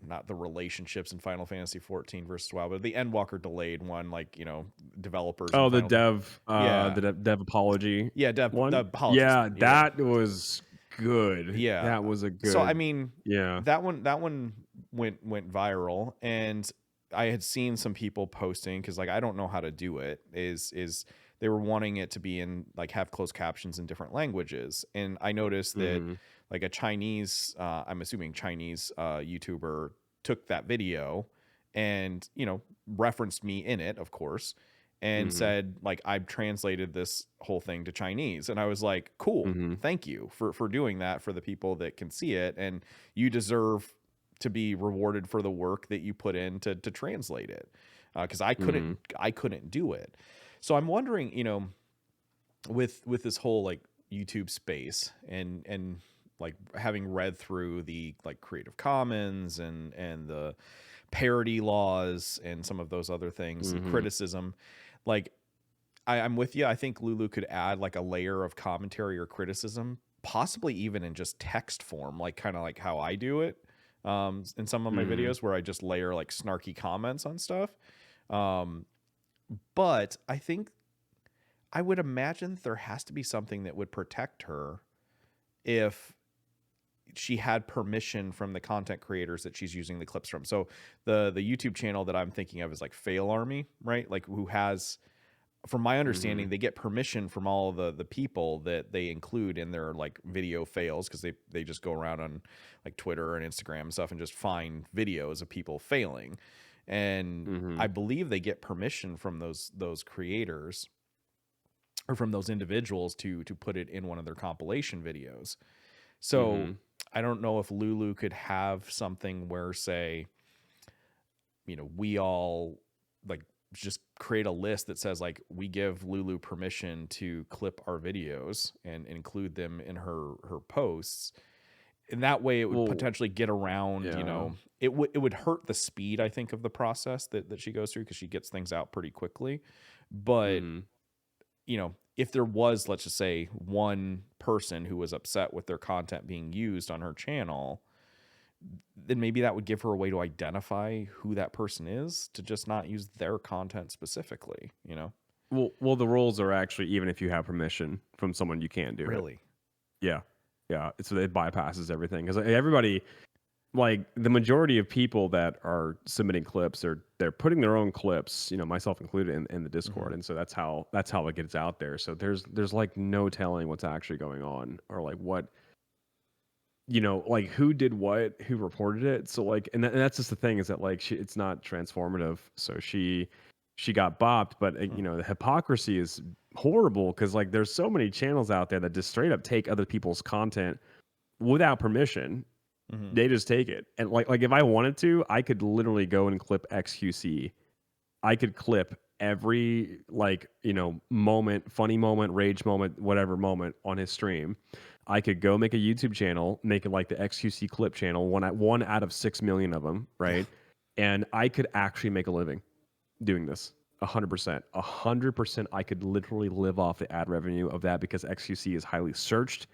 not the relationships in Final Fantasy 14 versus WoW, but the Endwalker delayed one, like, developers. Oh, the dev apology. Yeah, one. Apologies. Yeah, that was good. Yeah, that was a good. So I mean, yeah, that one went viral, and I had seen some people posting, because like I don't know how to do it. Is they were wanting it to be in like have closed captions in different languages, and I noticed that like a Chinese, I'm assuming Chinese YouTuber took that video and referenced me in it, of course, and said like I've translated this whole thing to Chinese, and I was like, cool, thank you for doing that for the people that can see it, and you deserve to be rewarded for the work that you put in to translate it, because I couldn't do it. So I'm wondering, with this whole like YouTube space and like having read through the like Creative Commons and the parody laws and some of those other things and criticism, like I'm with you. I think Lulu could add like a layer of commentary or criticism, possibly even in just text form, like kind of like how I do it in some of my videos where I just layer like snarky comments on stuff. But I think I would imagine there has to be something that would protect her if she had permission from the content creators that she's using the clips from. So the YouTube channel that I'm thinking of is like Fail Army, right? Like who has, from my understanding, they get permission from all of the people that they include in their like video fails, because they just go around on like Twitter and Instagram and stuff and just find videos of people failing. And I believe they get permission from those creators or from those individuals to put it in one of their compilation videos. So I don't know if Lulu could have something where, say, you know, we all like just create a list that says like we give Lulu permission to clip our videos and include them in her posts. And that way it would potentially get around, you know, it would hurt the speed, I think, of the process that she goes through, because she gets things out pretty quickly. But you know, if there was, let's just say, one person who was upset with their content being used on her channel, then maybe that would give her a way to identify who that person is, to just not use their content specifically, you know? Well, the rules are actually, even if you have permission from someone, you can't do it. Really? Yeah. Yeah. So it bypasses everything, because everybody, like the majority of people that are submitting clips, they're putting their own clips, you know, myself included, in the Discord. And so that's how it gets out there. So there's like no telling what's actually going on, or like what, you know, like who did what, who reported it. So like, and that's just the thing, is that like it's not transformative. So she got bopped, but you know, the hypocrisy is horrible, because like there's so many channels out there that just straight up take other people's content without permission. They just take it. And like if I wanted to, I could literally go and clip XQC. I could clip every, like, you know, moment, funny moment, rage moment, whatever moment on his stream. I could go make a YouTube channel, make it like the XQC clip channel, one out of 6 million of them, right? And I could actually make a living doing this. 100%. 100%. I could literally live off the ad revenue of that, because XQC is highly searched.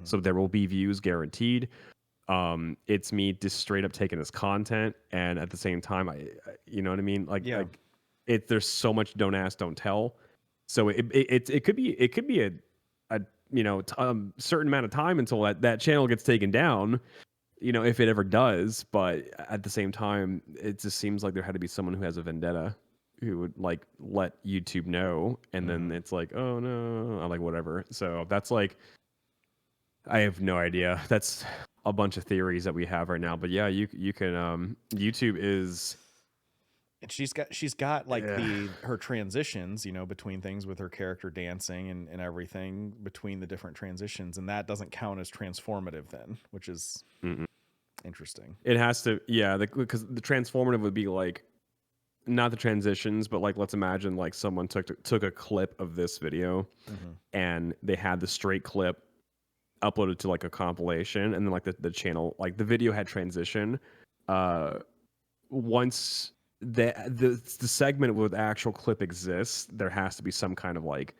So there will be views guaranteed. It's me just straight up taking his content, and at the same time, I you know what I mean? Like, like there's so much don't ask, don't tell. So it could be a you know, certain amount of time until that channel gets taken down, you know, if it ever does. But at the same time, it just seems like there had to be someone who has a vendetta, who would like let YouTube know, and then it's like, oh no, I'm like, whatever. So that's like, I have no idea. That's a bunch of theories that we have right now. But yeah, you can YouTube is, and she's got like her transitions, you know, between things, with her character dancing and everything between the different transitions, and that doesn't count as transformative then, which is interesting. It has to, because the transformative would be like, not the transitions, but like, let's imagine like someone took a clip of this video and they had the straight clip uploaded to like a compilation, and then like the channel, like the video had transition. Once the segment with the actual clip exists, there has to be some kind of like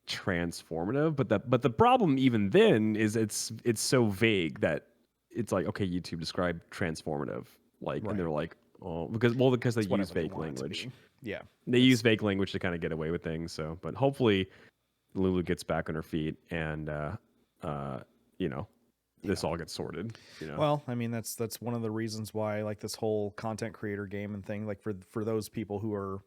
transformative. But the problem even then is it's so vague that it's like, okay, YouTube describe transformative, like, and they're like, oh, because they use fake language. Yeah, they use fake language to kind of get away with things. So, but hopefully Lulu gets back on her feet, and you know, this all gets sorted, you know. Well, I mean, that's one of the reasons why, like, this whole content creator game and thing, like for those people who are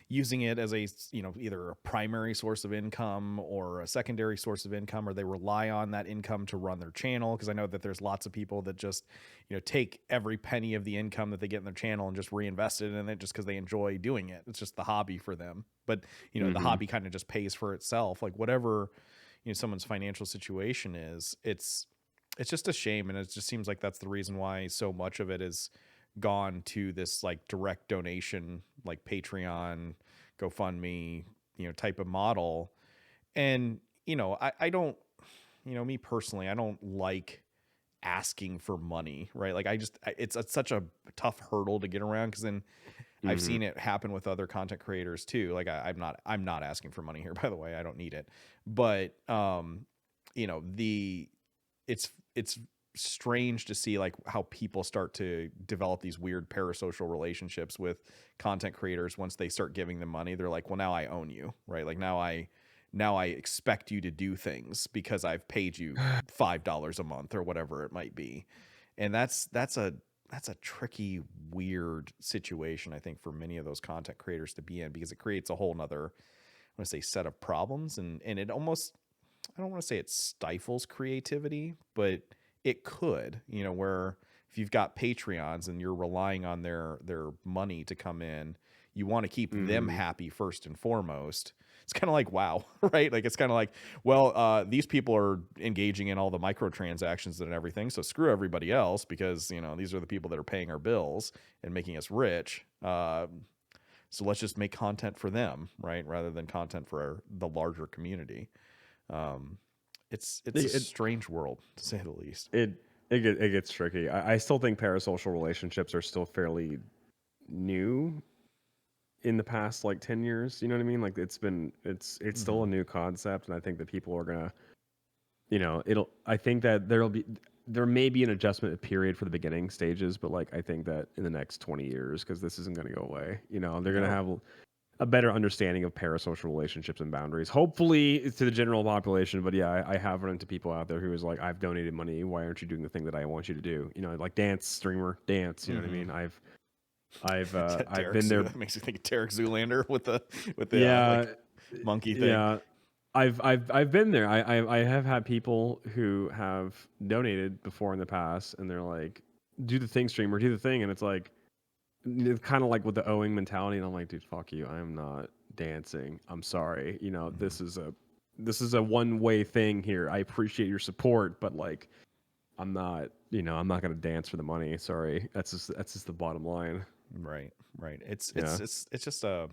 using it as a, you know, either a primary source of income or a secondary source of income, or they rely on that income to run their channel. Because I know that there's lots of people that just, you know, take every penny of the income that they get in their channel and just reinvest it in it just because they enjoy doing it. It's just the hobby for them. But, you know, the hobby kind of just pays for itself. Like, whatever, you know, someone's financial situation is, it's just a shame. And it just seems like that's the reason why so much of it is gone to this like direct donation, like Patreon, GoFundMe, you know, type of model. And, I don't, me personally, I don't like asking for money, right? Like it's such a tough hurdle to get around, because then I've seen it happen with other content creators too. Like I'm not asking for money here, by the way. I don't need it. But it's strange to see like how people start to develop these weird parasocial relationships with content creators. Once they start giving them money, they're like, well, now I own you, right? Like now I expect you to do things because I've paid you $5 a month or whatever it might be. And that's a tricky, weird situation, I think, for many of those content creators to be in, because it creates a whole nother, I want to say, set of problems. And it almost, I don't want to say it stifles creativity, but it could, where if you've got Patreons and you're relying on their money to come in, you want to keep them happy first and foremost. It's kind of like, wow, right? Like, it's kind of like, well, these people are engaging in all the microtransactions and everything, so screw everybody else, because, these are the people that are paying our bills and making us rich. So let's just make content for them, right? Rather than content for the larger community. It's a strange world, to say the least. It gets tricky. I still think parasocial relationships are still fairly new in the past like 10 years. You know what I mean? Like it's still a new concept, and I think that people are gonna, I think that there may be an adjustment period for the beginning stages, but like I think that in the next 20 years, because this isn't gonna go away, they're gonna have a better understanding of parasocial relationships and boundaries. Hopefully it's to the general population, but yeah, I have run into people out there who is like, I've donated money, why aren't you doing the thing that I want you to do? Like dance, streamer, dance, you know what I mean? I've been there. That makes you think of Tarek Zoolander with the like, monkey thing. Yeah, I've been there. I have had people who have donated before in the past, and they're like, do the thing, streamer, do the thing, and it's like, it's kind of like with the owing mentality, and I'm like, dude, fuck you, I am not dancing, I'm sorry, this is a one-way thing here. I appreciate your support, but like, I'm not gonna dance for the money, sorry. That's just the bottom line. Right. It's just a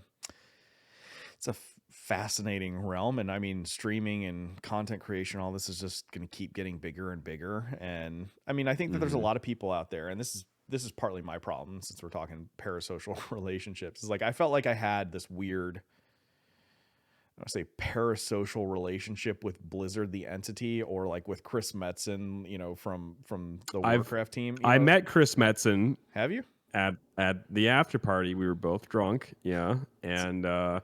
fascinating realm. And I mean, streaming and content creation, all this is just going to keep getting bigger and bigger. And I mean, I think that there's a lot of people out there, and this is partly my problem, since we're talking parasocial relationships. It's like, I felt like I had this weird, I want to say, parasocial relationship with Blizzard, the entity, or like with Chris Metzen, from the Warcraft team. I met Chris Metzen. Have you? At the after party. We were both drunk, and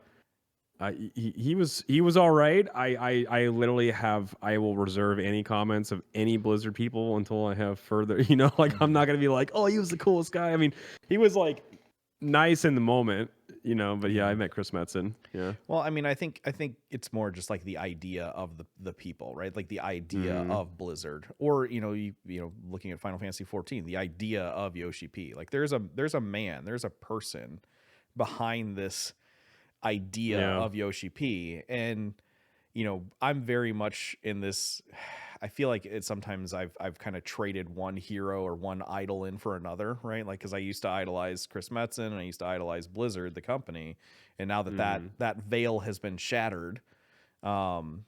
he was all right. I literally I will reserve any comments of any Blizzard people until I have further, like, I'm not gonna be like, oh, he was the coolest guy. I mean, he was like nice in the moment, but yeah, I met Chris Metzen. Yeah. Well, I mean, I think it's more just like the idea of the people, right? Like the idea of Blizzard, or looking at Final Fantasy 14, the idea of Yoshi P. Like there's a person behind this idea of Yoshi P, and I'm very much in this. I feel like sometimes I've kind of traded one hero or one idol in for another, right? Like, because I used to idolize Chris Metzen and I used to idolize Blizzard, the company, and now that veil has been shattered, and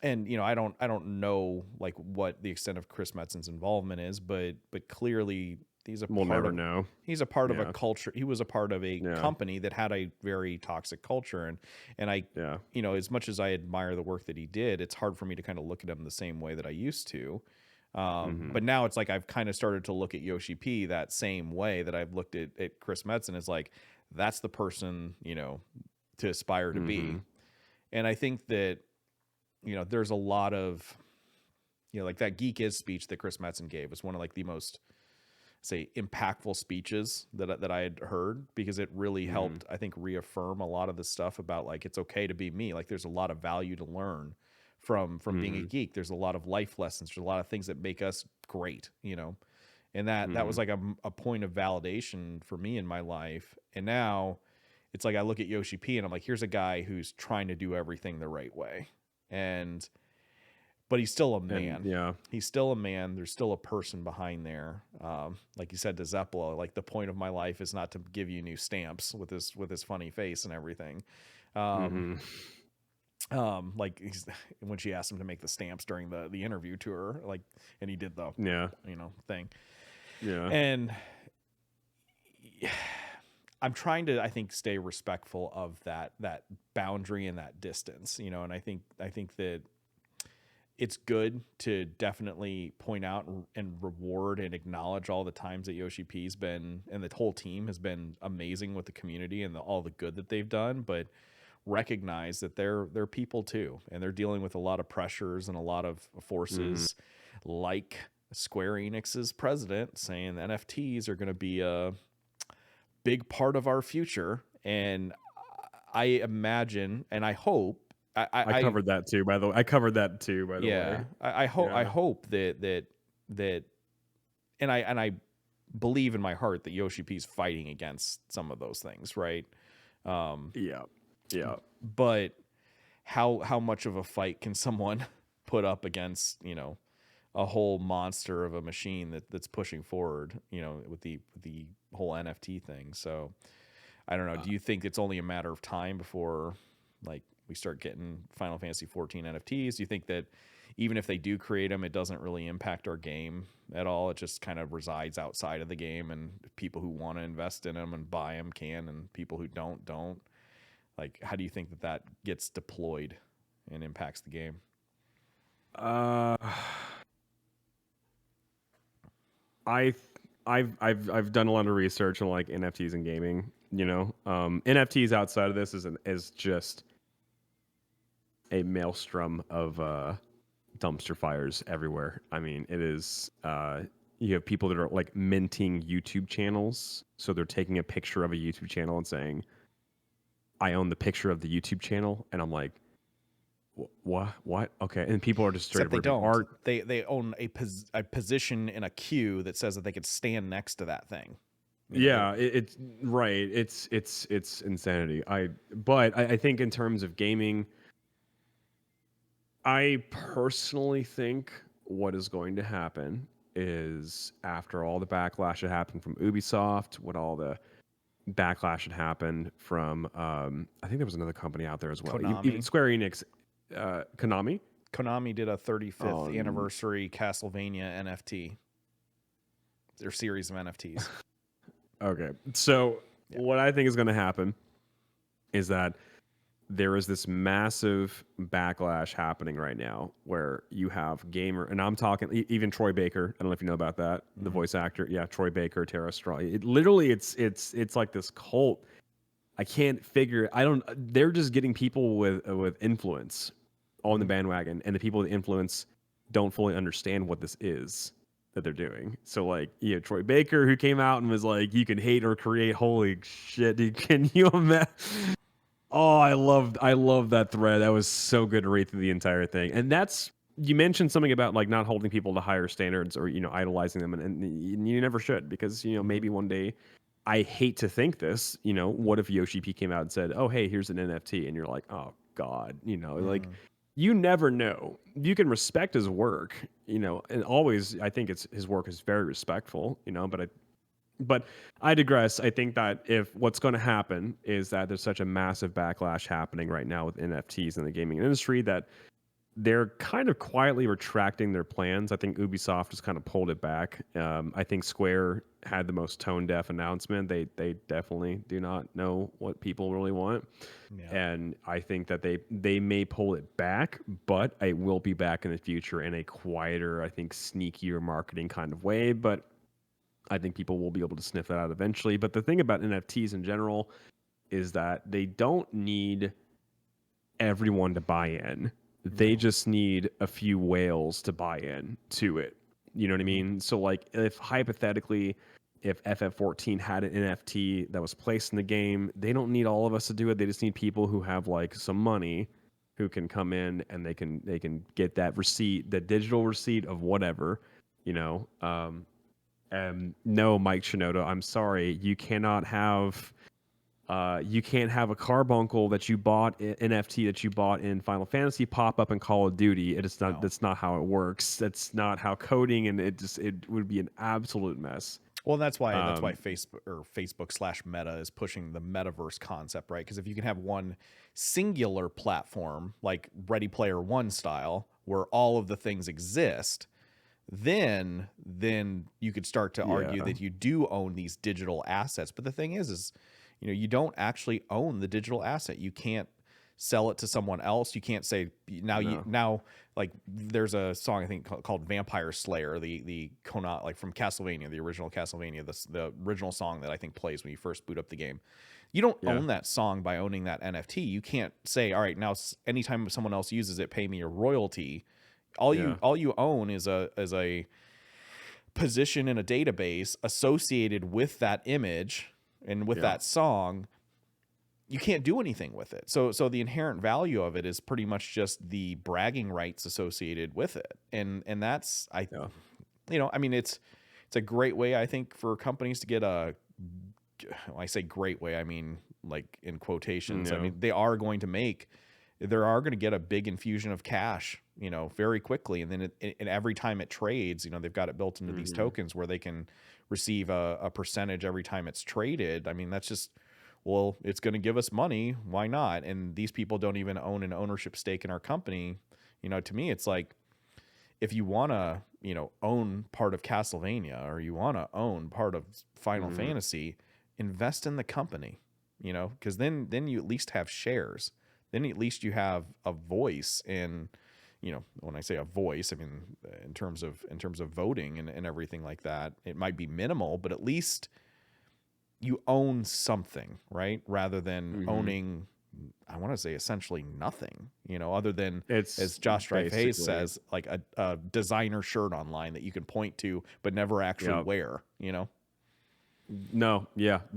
I don't know like what the extent of Chris Metzen's involvement is, but clearly we'll never know. He's a part of a culture. He was a part of a company that had a very toxic culture, and I as much as I admire the work that he did, it's hard for me to kind of look at him the same way that I used to. But now it's like I've kind of started to look at Yoshi P that same way that I've looked at Chris Metzen. As like, that's the person to aspire to be. And I think that there's a lot of like that Geek Is speech that Chris Metzen gave was one of like the most, say, impactful speeches that I had heard, because it really helped, I think, reaffirm a lot of the stuff about like, it's okay to be me. Like there's a lot of value to learn from being a geek. There's a lot of life lessons. There's a lot of things that make us great, and that was like a point of validation for me in my life. And now it's like, I look at Yoshi P and I'm like, here's a guy who's trying to do everything the right way. But he's still a man. He's still a man. There's still a person behind there. Like you said to Zeppela, like, the point of my life is not to give you new stamps with his funny face and everything. Like when she asked him to make the stamps during the interview tour, like, and he did the thing. Yeah. And I'm trying to, I think, stay respectful of that boundary and that distance, and I think that it's good to definitely point out and reward and acknowledge all the times that Yoshi P's been, and the whole team has been amazing with the community and all the good that they've done, but recognize that they're people too, and they're dealing with a lot of pressures and a lot of forces, like Square Enix's president saying the NFTs are going to be a big part of our future. And I imagine, and I hope, I covered that too, by the way. Yeah, I hope that, and I believe in my heart that Yoshi P's fighting against some of those things, right? Yeah. But how much of a fight can someone put up against, a whole monster of a machine that's pushing forward, with the whole NFT thing? So I don't know. Do you think it's only a matter of time before, like, we start getting Final Fantasy 14 NFTs? Do you think that even if they do create them, it doesn't really impact our game at all? It just kind of resides outside of the game, and people who want to invest in them and buy them can, and people who don't. Like, how do you think that gets deployed and impacts the game? I've done a lot of research on like NFTs and gaming. NFTs outside of this is just a maelstrom of dumpster fires everywhere. I mean, it is. You have people that are like minting YouTube channels, so they're taking a picture of a YouTube channel and saying, "I own the picture of the YouTube channel," and I'm like, "What? Okay." And people are just straight Except they don't. Art. They own a position in a queue that says that they could stand next to that thing. Yeah, it's right. It's insanity. But I think in terms of gaming, I personally think what is going to happen is, after all the backlash that happened from Ubisoft, what all the backlash had happened from, I think there was another company out there as well. Even Square Enix, Konami. Konami did a 35th anniversary Castlevania NFT. Their series of NFTs. Okay, so what I think is going to happen is that there is this massive backlash happening right now where you have and I'm talking even Troy Baker. I don't know if you know about that, the voice actor. Yeah, Troy Baker, Tara Straw. It literally, it's like this cult. I can't figure. They're just getting people with influence on the bandwagon, and the people with influence don't fully understand what this is that they're doing. So like, Troy Baker, who came out and was like, "You can hate or create." Holy shit, dude! Can you imagine? Oh, I love that thread. That was so good to read through the entire thing. And you mentioned something about like not holding people to higher standards or idolizing them, and you never should, because maybe one day, I hate to think this, what if Yoshi P came out and said, "Oh, hey, here's an NFT," and you're like, "Oh God," like, you never know. You can respect his work, and always I think his work is very respectful, but I digress. I think that if what's going to happen is that there's such a massive backlash happening right now with NFTs in the gaming industry that they're kind of quietly retracting their plans. I think Ubisoft has kind of pulled it back. I think Square had the most tone-deaf announcement. They definitely do not know what people really want. Yeah. And I think that they may pull it back, but it will be back in the future in a quieter, I think, sneakier marketing kind of way. But I think people will be able to sniff that out eventually. But the thing about NFTs in general is that they don't need everyone to buy in. They just need a few whales to buy in to it. You know what I mean? So like, if hypothetically, if FF14 had an NFT that was placed in the game, they don't need all of us to do it. They just need people who have like some money, who can come in and they can get that receipt, the digital receipt of whatever, And no, Mike Shinoda, I'm sorry, you cannot have a carbuncle that you bought, NFT that you bought in Final Fantasy pop up in Call of Duty. It's not. No. That's not how it works. That's not how coding, and it would be an absolute mess. Well, that's why Facebook/Meta is pushing the metaverse concept, right? Because if you can have one singular platform like Ready Player One style, where all of the things exist, then you could start to argue that you do own these digital assets. But the thing is you don't actually own the digital asset. You can't sell it to someone else. You can't say now like there's a song I think called Vampire Slayer, the Kona, like from Castlevania, the original Castlevania, the original song that I think plays when you first boot up the game. You don't own that song by owning that NFT. You can't say, all right, now anytime someone else uses it, pay me a royalty. All you own is a position in a database associated with that image and with that song. You can't do anything with it. So the inherent value of it is pretty much just the bragging rights associated with it. And that's I mean it's a great way, I think, for companies to get when I say great way, I mean like in quotations. I mean they are going to get a big infusion of cash, very quickly. And then and every time it trades, they've got it built into these tokens where they can receive a percentage every time it's traded. I mean, that's just, well, it's going to give us money. Why not? And these people don't even own an ownership stake in our company. To me, it's like, if you want to, own part of Castlevania or you want to own part of Final Fantasy, invest in the company, because then you at least have shares. Then at least you have a voice in, when I say a voice, I mean, in terms of voting and everything like that. It might be minimal, but at least you own something, right? Rather than owning, I want to say essentially nothing, other than, as Josh Hayes says, like a designer shirt online that you can point to, but never actually wear, No,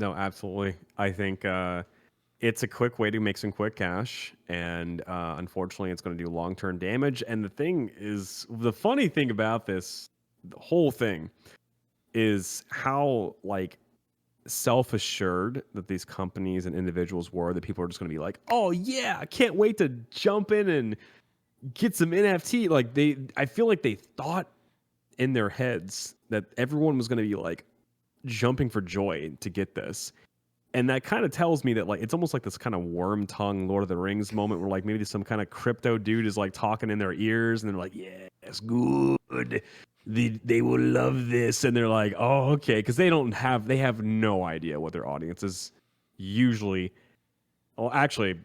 absolutely. I think it's a quick way to make some quick cash, and unfortunately it's going to do long-term damage. And the funny thing about this, the whole thing, is how like self-assured that these companies and individuals were, that people are just going to be like, oh yeah, I can't wait to jump in and get some NFT. Like I feel like they thought in their heads that everyone was going to be like jumping for joy to get this. And that kind of tells me that like it's almost like this kind of worm tongue Lord of the Rings moment where like maybe some kind of crypto dude is like talking in their ears and they're like, yeah, it's good. They will love this. And they're like, oh, okay. Because they have no idea what their audience is usually. Well, actually,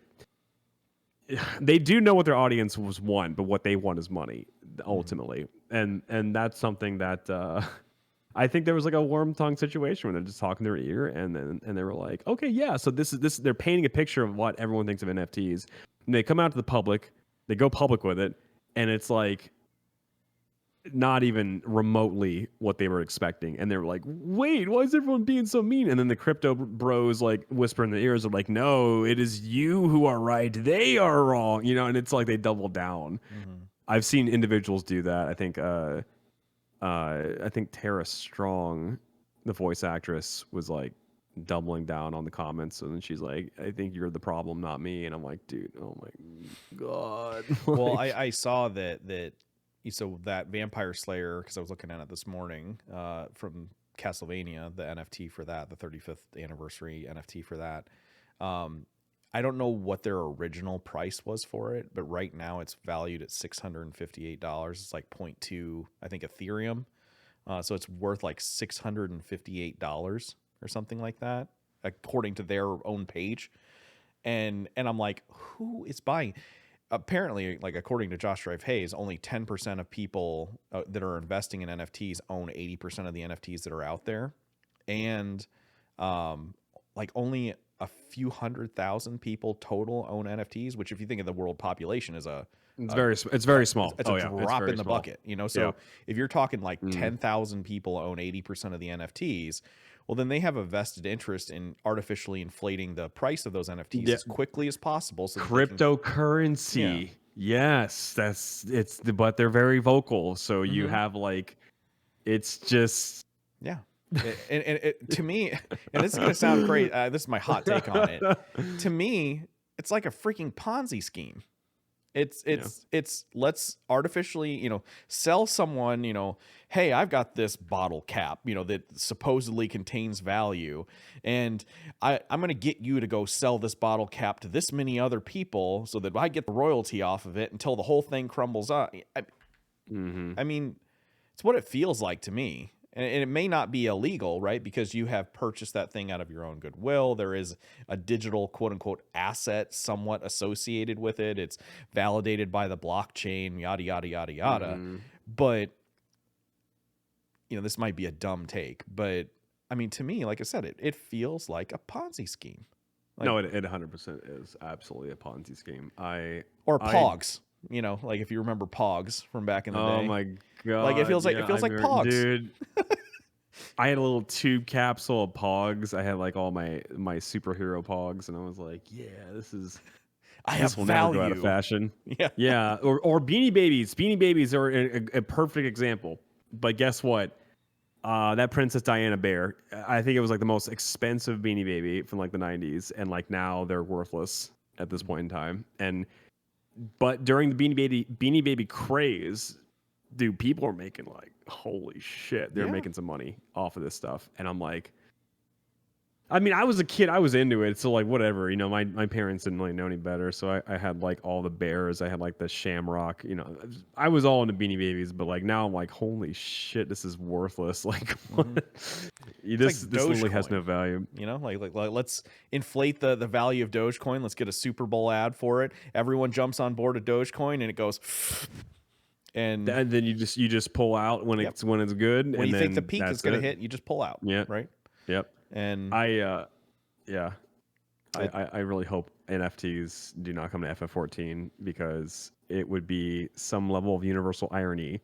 they do know what their audience want, but what they want is money ultimately. And that's something that I think there was like a worm tongue situation where they're just talking their ear, and they were like, okay, yeah. So this they're painting a picture of what everyone thinks of NFTs. And they come out to the public, they go public with it, and it's like not even remotely what they were expecting. And they were like, wait, why is everyone being so mean? And then the crypto bros like whisper in their ears are like, no, it is you who are right, they are wrong, and it's like they double down. I've seen individuals do that. I think Tara Strong, the voice actress, was like doubling down on the comments, and then she's like, I think you're the problem, not me. And I'm like, dude, oh my god. Well, I saw that so that Vampire Slayer, because I was looking at it this morning, from Castlevania, the NFT for that, the 35th anniversary NFT for that. I don't know what their original price was for it, but right now it's valued at $658. It's like 0.2, I think, Ethereum. So it's worth like $658 or something like that, according to their own page. And I'm like, who is buying? Apparently, like according to Josh Hayes, only 10% of people that are investing in NFTs own 80% of the NFTs that are out there. And like only a few 100,000 people total own NFTs, which if you think of the world population is it's very small. It's a drop in the bucket, So if you're talking like 10,000 people own 80% of the NFTs, well, then they have a vested interest in artificially inflating the price of those NFTs as quickly as possible. So cryptocurrency. Yes, but they're very vocal. So you have like, it's just, and to me, and this is going to sound great. This is my hot take on it. To me, it's like a freaking Ponzi scheme. It's let's artificially, sell someone, hey, I've got this bottle cap, that supposedly contains value, and I'm going to get you to go sell this bottle cap to this many other people so that I get the royalty off of it until the whole thing crumbles up. I mean, it's what it feels like to me. And it may not be illegal, right? Because you have purchased that thing out of your own goodwill. There is a digital quote unquote asset somewhat associated with it. It's validated by the blockchain, yada, yada, yada, yada. But, this might be a dumb take. But, I mean, to me, like I said, it feels like a Ponzi scheme. Like, no, it 100% is absolutely a Ponzi scheme. Or Pogs. Like if you remember Pogs from back in the day. Oh my god! Like it feels like Pogs, dude. I had a little tube capsule of Pogs. I had like all my superhero Pogs, and I was like, yeah, this will never go out of fashion. Yeah. Or Beanie Babies. Beanie Babies are a perfect example. But guess what? That Princess Diana bear, I think it was like the most expensive Beanie Baby from like the 90s, and like now they're worthless at this point in time. But during the Beanie Baby craze, dude, people are making like, holy shit, they're making some money off of this stuff. And I'm like, I mean, I was a kid, I was into it, so like whatever, my parents didn't really know any better, so I had like all the bears, I had like the Shamrock, I was all into Beanie Babies, but like now I'm like, holy shit, this is worthless. Like, this literally has no value. Like let's inflate the value of Dogecoin. Let's get a Super Bowl ad for it. Everyone jumps on board a Dogecoin, and it goes. And then you just pull out when it's good. When you think the peak is going to hit, you just pull out. Yeah. Right. Yep. And I really hope NFTs do not come to FF14, because it would be some level of universal irony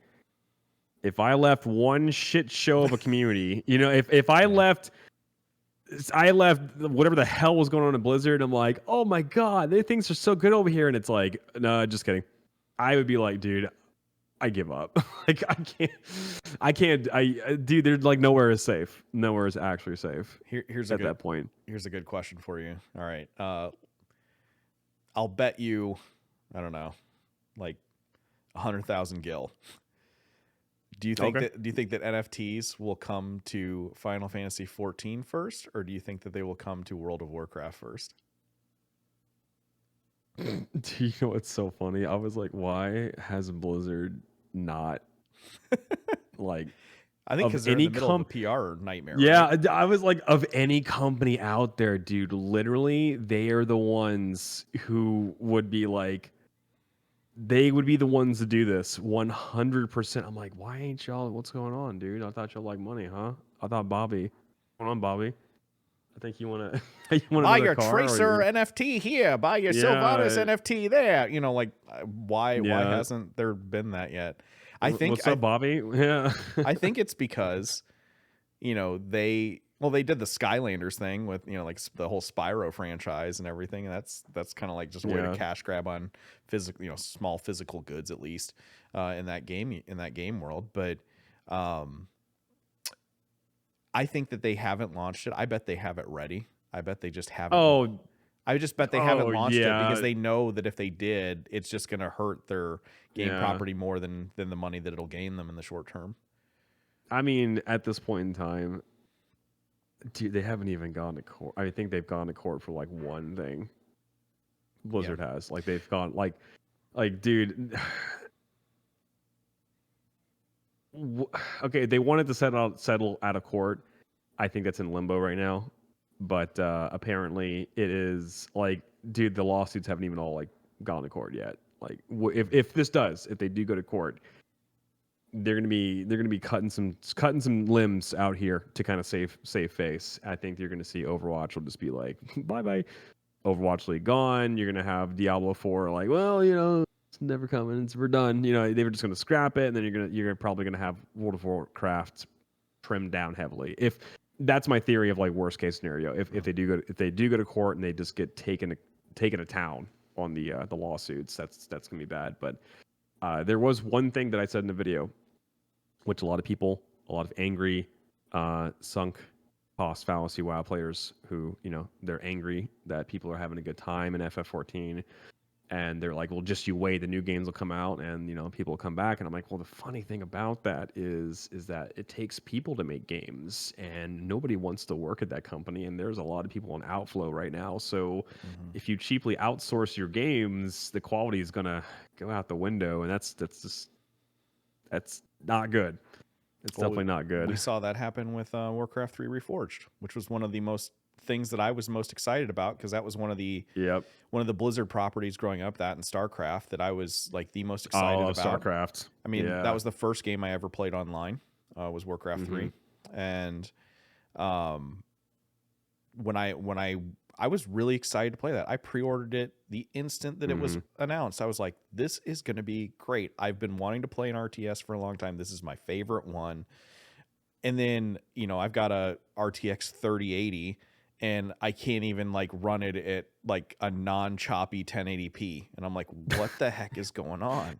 if I left one shit show of a community. If I left whatever the hell was going on in Blizzard, I'm like, oh my god, things are so good over here, and it's like, no, just kidding. I would be like, dude, I give up. Like, I can't. Dude, there's like nowhere is safe. Nowhere is actually safe. Here's that point. Here's a good question for you. All right. I'll bet you, I don't know, like 100,000 gil. Do you think that NFTs will come to Final Fantasy 14 first, or do you think that they will come to World of Warcraft first? Do you know what's so funny? I was like, why has Blizzard not like? I think because they're in the middle of a PR nightmare. Yeah, right? I was like, of any company out there, dude, literally, they are the ones who would be like, they would be the ones to do this 100%. I'm like, why ain't y'all? What's going on, dude? I thought y'all like money, huh? I thought Bobby. What's going on, Bobby? I think you want to buy your Tracer NFT here, buy your Sylvanas NFT there. Why hasn't there been that yet? What's up, Bobby? Yeah. I think it's because, they did the Skylanders thing with, like the whole Spyro franchise and everything. And that's kind of like just a way to cash grab on physical, small physical goods, at least in that game world. But, I think that they haven't launched it. I bet they have it ready. I bet they just haven't. I just bet they haven't launched it because they know that if they did, it's just going to hurt their game property more than the money that it'll gain them in the short term. I mean, at this point in time, dude, they haven't even gone to court. I think they've gone to court for like one thing. Blizzard has. Like, they've gone like dude. Okay, they wanted to settle out of court. I think that's in limbo right now, but apparently it is like, dude, the lawsuits haven't even all like gone to court yet. Like, if they do go to court, they're gonna be cutting some limbs out here to kind of save face. I think you're gonna see Overwatch will just be like, bye bye, Overwatch League gone. You're gonna have Diablo 4 like, well, it's never coming. We're done. They were just going to scrap it, and then you're probably going to have World of Warcraft trimmed down heavily. If that's my theory of like worst case scenario, if they do go to court and they just get taken to town on the lawsuits, that's going to be bad. But there was one thing that I said in the video, which a lot of angry sunk cost fallacy WoW players who they're angry that people are having a good time in FF14. And they're like, well, just you wait, the new games will come out and, you know, people will come back. And I'm like, well, the funny thing about that is that it takes people to make games and nobody wants to work at that company. And there's a lot of people on outflow right now. So if you cheaply outsource your games, the quality is going to go out the window. And that's not good. It's definitely not good. We saw that happen with Warcraft 3 Reforged, which was one of the most things that I was most excited about, because that was one of the Blizzard properties growing up, that and StarCraft, that I was like the most excited about. StarCraft. I mean, that was the first game I ever played online, was Warcraft 3. And when I was really excited to play that. I pre-ordered it the instant that it was announced. I was like, this is going to be great. I've been wanting to play an RTS for a long time. This is my favorite one. And then, you know, I've got a RTX 3080 and I can't even like run it at like a non-choppy 1080p. And I'm like, what the heck is going on?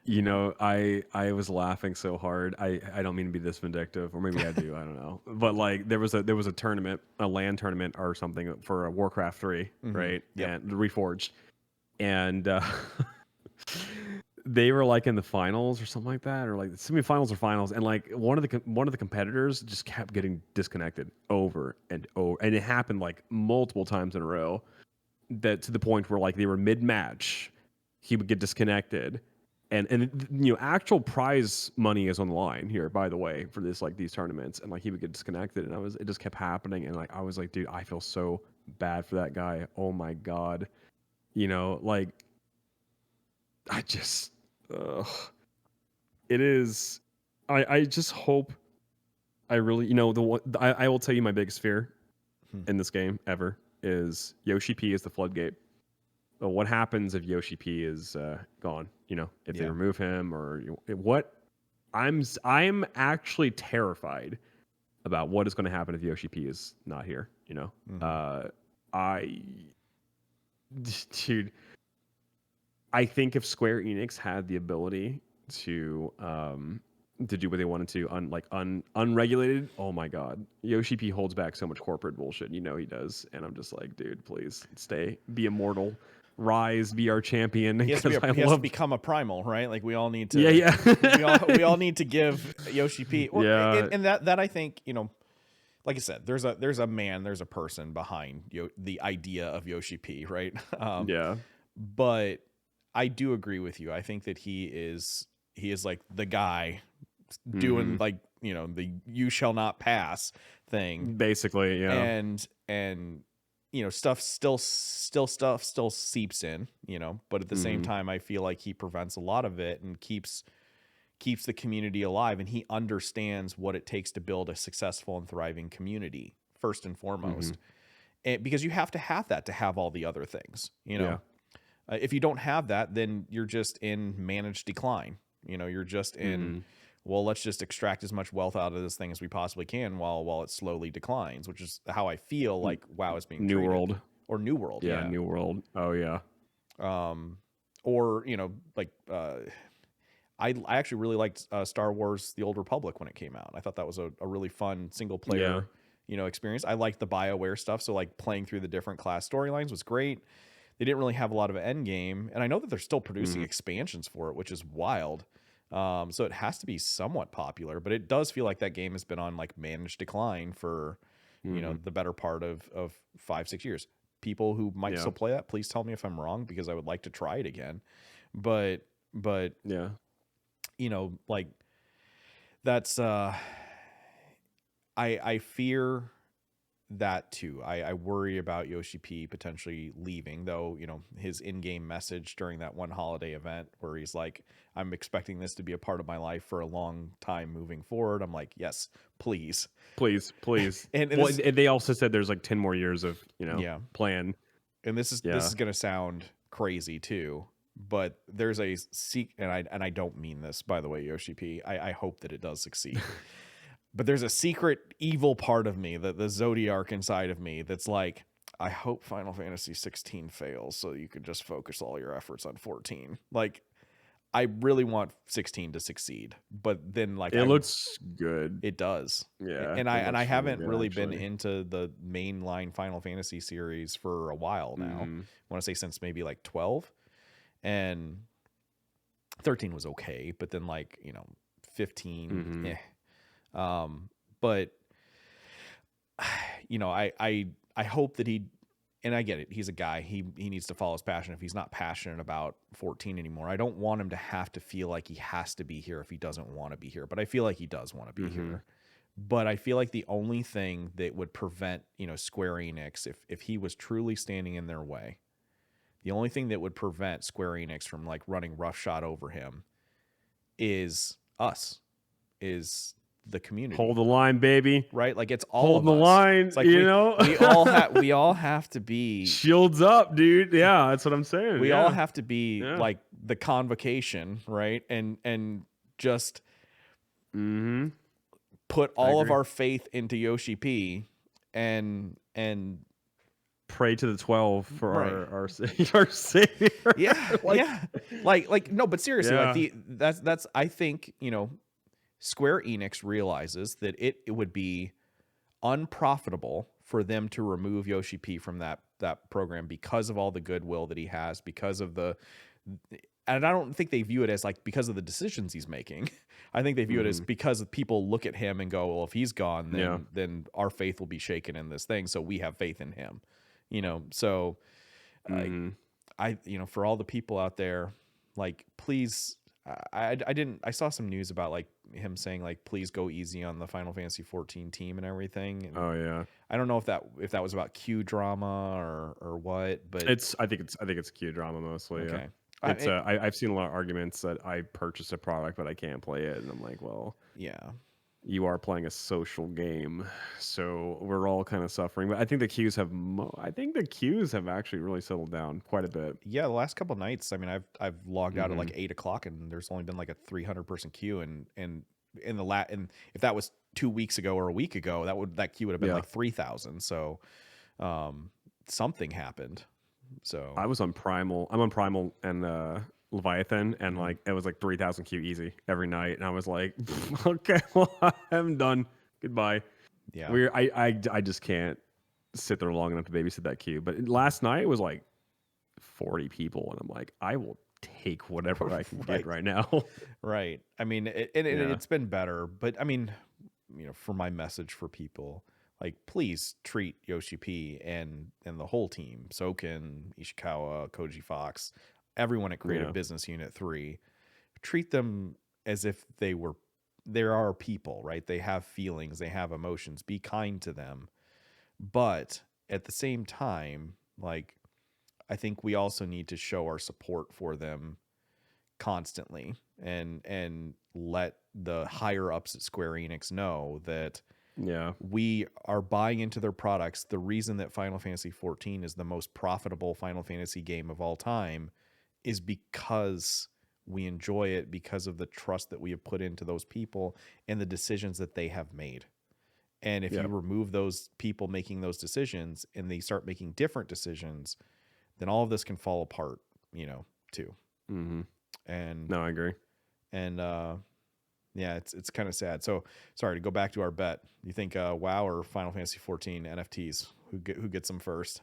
You know, I was laughing so hard. I don't mean to be this vindictive, or maybe I do. I don't know. But like there was a tournament, a LAN tournament or something for a Warcraft 3, right? Yep. And Reforged, and they were like in the finals or something like that, or like the semifinals or finals, and like one of the competitors just kept getting disconnected over and over, and it happened like multiple times in a row. That to the point where like they were mid match, he would get disconnected. And you know, actual prize money is on the line here, by the way, for this like these tournaments, and like he would get disconnected, and it just kept happening, and like I was like, dude, I feel so bad for that guy. Oh my god, you know, like I just, it is. I just hope. I really, you know, I will tell you my biggest fear in this game ever is Yoshi P is the floodgate. Well, what happens if Yoshi P is gone? You know, if they remove him, or what? I'm actually terrified about what is going to happen if Yoshi P is not here. You know, dude, I think if Square Enix had the ability to do what they wanted to, unregulated. Oh my god, Yoshi P holds back so much corporate bullshit. You know he does, and I'm just like, dude, please be immortal. Rise, be our champion. He has to become a primal, right? Like we all need to. we all need to give Yoshi P. And that I think, you know, like I said, there's a person behind the idea of Yoshi P, right? But I do agree with you. I think that he is like the guy doing like, you know, the you shall not pass thing, basically. And you know, stuff still seeps in, you know, but at the same time, I feel like he prevents a lot of it and keeps the community alive, and he understands what it takes to build a successful and thriving community first and foremost. And because you have to have that to have all the other things, you know. If you don't have that, then you're just in managed decline. You know, you're just in well, let's just extract as much wealth out of this thing as we possibly can while it slowly declines, which is how I feel like WoW is being New treated. World. Or New World. Yeah, New World. Oh yeah. Or, you know, like I actually really liked Star Wars The Old Republic when it came out. I thought that was a really fun single player you know, experience. I liked the BioWare stuff, so like playing through the different class storylines was great. They didn't really have a lot of end game, and I know that they're still producing expansions for it, which is wild. So it has to be somewhat popular, but it does feel like that game has been on like managed decline for, you know, the better part of 5-6 years. People who might still play that, please tell me if I'm wrong, because I would like to try it again. But yeah, you know, like that's I fear that too. I worry about Yoshi P potentially leaving, though, you know, his in-game message during that one holiday event where he's like, I'm expecting this to be a part of my life for a long time moving forward. I'm like, yes, please. and they also said there's like 10 more years of, you know, plan. And this is going to sound crazy too, but there's a and I don't mean this, by the way, Yoshi P. I hope that it does succeed. But there's a secret evil part of me, the Zodiac inside of me, that's like, I hope Final Fantasy 16 fails so you can just focus all your efforts on 14. Like, I really want 16 to succeed, but then like it looks good. It does. Yeah. And I haven't really been into the mainline Final Fantasy series for a while now. I want to say since maybe like 12. and 13 was okay, but then 15, but I hope that and I get it. He's a guy. He needs to follow his passion. If he's not passionate about 14 anymore, I don't want him to have to feel like he has to be here if he doesn't want to be here. But I feel like he does want to be here. But I feel like the only thing that would prevent, Square Enix, if he was truly standing in their way, the only thing that would prevent Square Enix from running roughshod over him is us, is the community. Hold the line, baby. Right? It's all hold of the us. line. It's we all have to be shields up, dude. Yeah, that's what I'm saying. We all have to be the convocation, right? And just put all of our faith into Yoshi P and pray to the 12 for our savior. Yeah. No, but seriously, that's I think, Square Enix realizes that it would be unprofitable for them to remove Yoshi P from that program because of all the goodwill that he has, because of and I don't think they view it as because of the decisions he's making. I think they view it as because people look at him and go, well, if he's gone, then our faith will be shaken in this thing. So we have faith in him, so for all the people out there, please, I saw some news about him saying please go easy on the Final Fantasy 14 team and everything. And oh yeah, I don't know if that was about Q drama or what, but I think it's Q drama mostly. Okay. Yeah. I've seen a lot of arguments that I purchased a product but I can't play it, and I'm like, well, yeah, you are playing a social game, so we're all kind of suffering. But I think the queues have actually really settled down quite a bit. Yeah, the last couple of nights, I mean, I've logged out at 8:00 and there's only been a 300 person queue, and if that was 2 weeks ago or a week ago, that queue would have been 3,000. So something happened. So I'm on Primal and Leviathan, and it was 3,000 queue easy every night, and I was like, okay, well, I'm done, goodbye. Yeah, I just can't sit there long enough to babysit that queue. But last night it was 40 people, and I'm like, I will take whatever I can get right now. Right. I mean, it's been better, but I mean, for my message for people, please treat Yoshi P and the whole team, Soken, Ishikawa, Koji Fox, everyone at Creative Business Unit 3, treat them as if there are people, right? They have feelings, they have emotions. Be kind to them. But at the same time, I think we also need to show our support for them constantly and let the higher ups at Square Enix know that we are buying into their products. The reason that Final Fantasy 14 is the most profitable Final Fantasy game of all time is because we enjoy it, because of the trust that we have put into those people and the decisions that they have made. And if you remove those people making those decisions and they start making different decisions, then all of this can fall apart, too. Mm-hmm. And no, I agree. And it's kind of sad. So sorry to go back to our bet. You think WoW or Final Fantasy 14 NFTs? Who gets them first?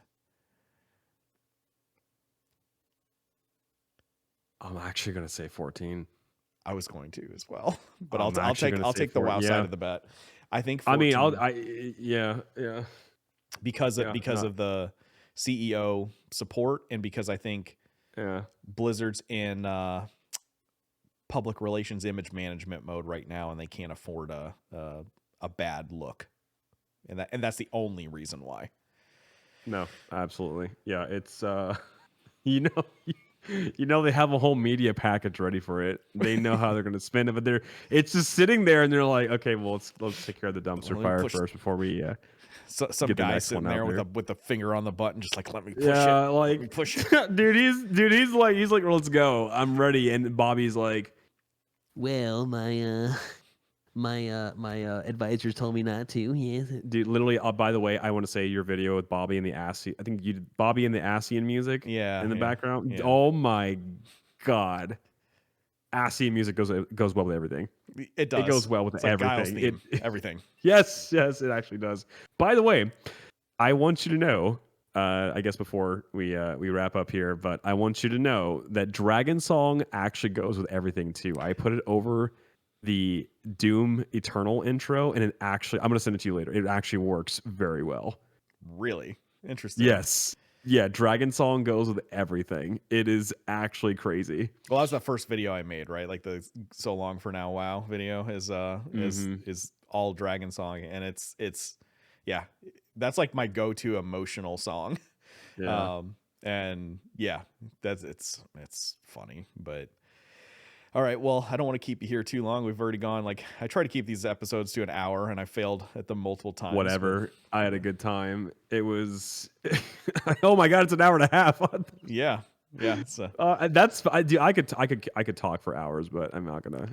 I'm actually gonna say 14. I was going to as well, but I'll take the WoW side of the bet. I think 14, I mean, because of the CEO support, and because I think Blizzard's in public relations image management mode right now, and they can't afford a bad look, and that's the only reason why. No, absolutely, yeah. It's they have a whole media package ready for it. They know how they're going to spend it, but it's just sitting there, and they're like, okay, well, let's take care of the dumpster fire first before we. Some guy sitting there with a finger on the button, just let me push it. Let me push it. dude, he's like, well, let's go. I'm ready. And Bobby's like, well, my advisors told me not to. Yes. Dude, literally. By the way, I want to say your video with Bobby and the Assi. I think you did Bobby and the Assi music. In the background. Yeah. Oh my god, Assi music goes well with everything. It does. It goes well with everything. Everything. Yes, it actually does. By the way, I want you to know, I guess before we wrap up here, but I want you to know that Dragon Song actually goes with everything too. I put it over the Doom Eternal intro, and it actually, I'm gonna send it to you later. It actually works very well. Really interesting. Yes. Yeah, Dragon Song goes with everything. It is actually crazy. Well, that was the first video I made, right? Like the "So Long for Now, Wow" video is all Dragon Song, and it's yeah, that's like my go-to emotional song. Yeah. And yeah, it's funny, but all right. Well, I don't want to keep you here too long. We've already gone, like, I try to keep these episodes to an hour, and I failed at them multiple times. Whatever. I had a good time. It was, oh my God, it's an hour and a half. Yeah. Yeah. I could talk for hours, but I'm not gonna,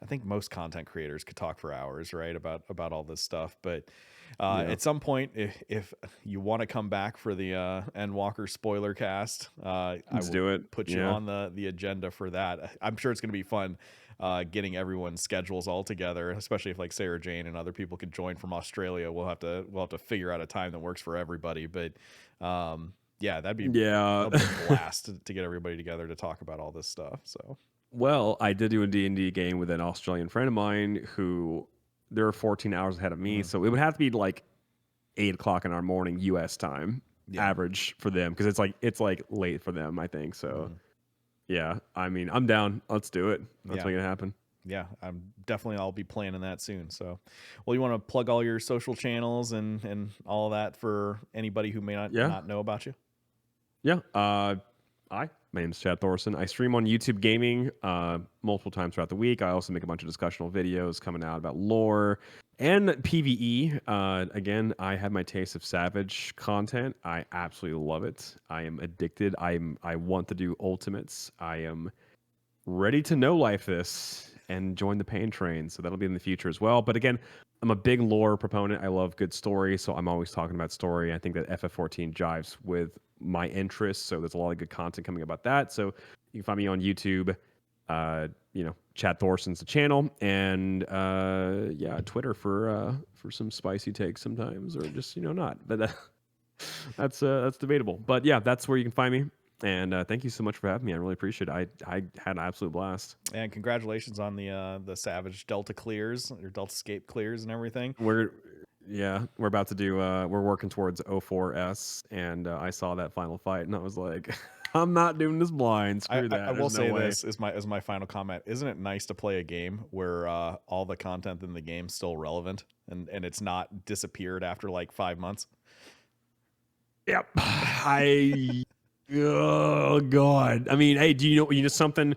I think most content creators could talk for hours, right? About all this stuff. But at some point, if you want to come back for the Endwalker spoiler cast, let's do it. Put you on the agenda for that. I'm sure it's going to be fun getting everyone's schedules all together, especially if like Sarah Jane and other people could join from Australia. We'll have to figure out a time that works for everybody. But yeah, that'd be a blast to get everybody together to talk about all this stuff. So. Well, I did do a D&D game with an Australian friend of mine who they're 14 hours ahead of me. So it would have to be like 8 o'clock in our morning U.S. time average for them, because it's like late for them, I think. So yeah, I mean, I'm down. Let's do it. That's what's gonna happen. Yeah, I'll be planning that soon. So, well, you want to plug all your social channels and all that for anybody who may not know about you? Yeah. My name is Chad Thorsen. I stream on YouTube Gaming multiple times throughout the week. I also make a bunch of discussional videos coming out about lore and PvE. Again, I have my taste of Savage content. I absolutely love it. I am addicted. I want to do ultimates. I am ready to know life this and join the pain train. So that'll be in the future as well. But again, I'm a big lore proponent. I love good story, so I'm always talking about story. I think that FF14 jives with my interests, so there's a lot of good content coming about that. So you can find me on YouTube. Chad Thorsen's the channel, and Twitter for some spicy takes sometimes, or just not. But that's debatable. But yeah, that's where you can find me. And thank you so much for having me. I really appreciate it. I had an absolute blast. And congratulations on the Savage Delta clears, or Delta Scape clears and everything. We're about to do, we're working towards 04S, and I saw that final fight, and I was like, I'm not doing this blind. Screw that. I will say this is my final comment. Isn't it nice to play a game where all the content in the game's still relevant and it's not disappeared after like 5 months? Yep. Oh God! I mean, hey, do you know something?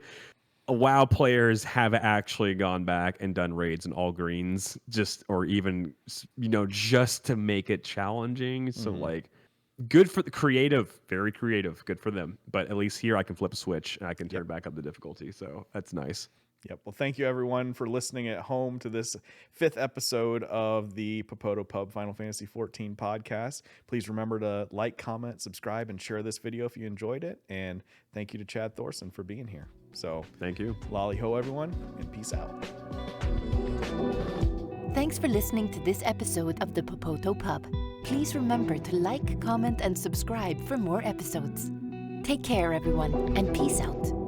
WoW players have actually gone back and done raids in all greens, just to make it challenging. So like, good for the creative, very creative, good for them. But at least here, I can flip a switch and I can turn back up the difficulty. So that's nice. Yep. Well, thank you everyone for listening at home to this 5th episode of the Popoto Pub Final Fantasy XIV podcast. Please remember to like, comment, subscribe, and share this video if you enjoyed it. And thank you to Chad Thorsen for being here. So thank you. Lolly ho, everyone, and peace out. Thanks for listening to this episode of the Popoto Pub. Please remember to like, comment, and subscribe for more episodes. Take care, everyone, and peace out.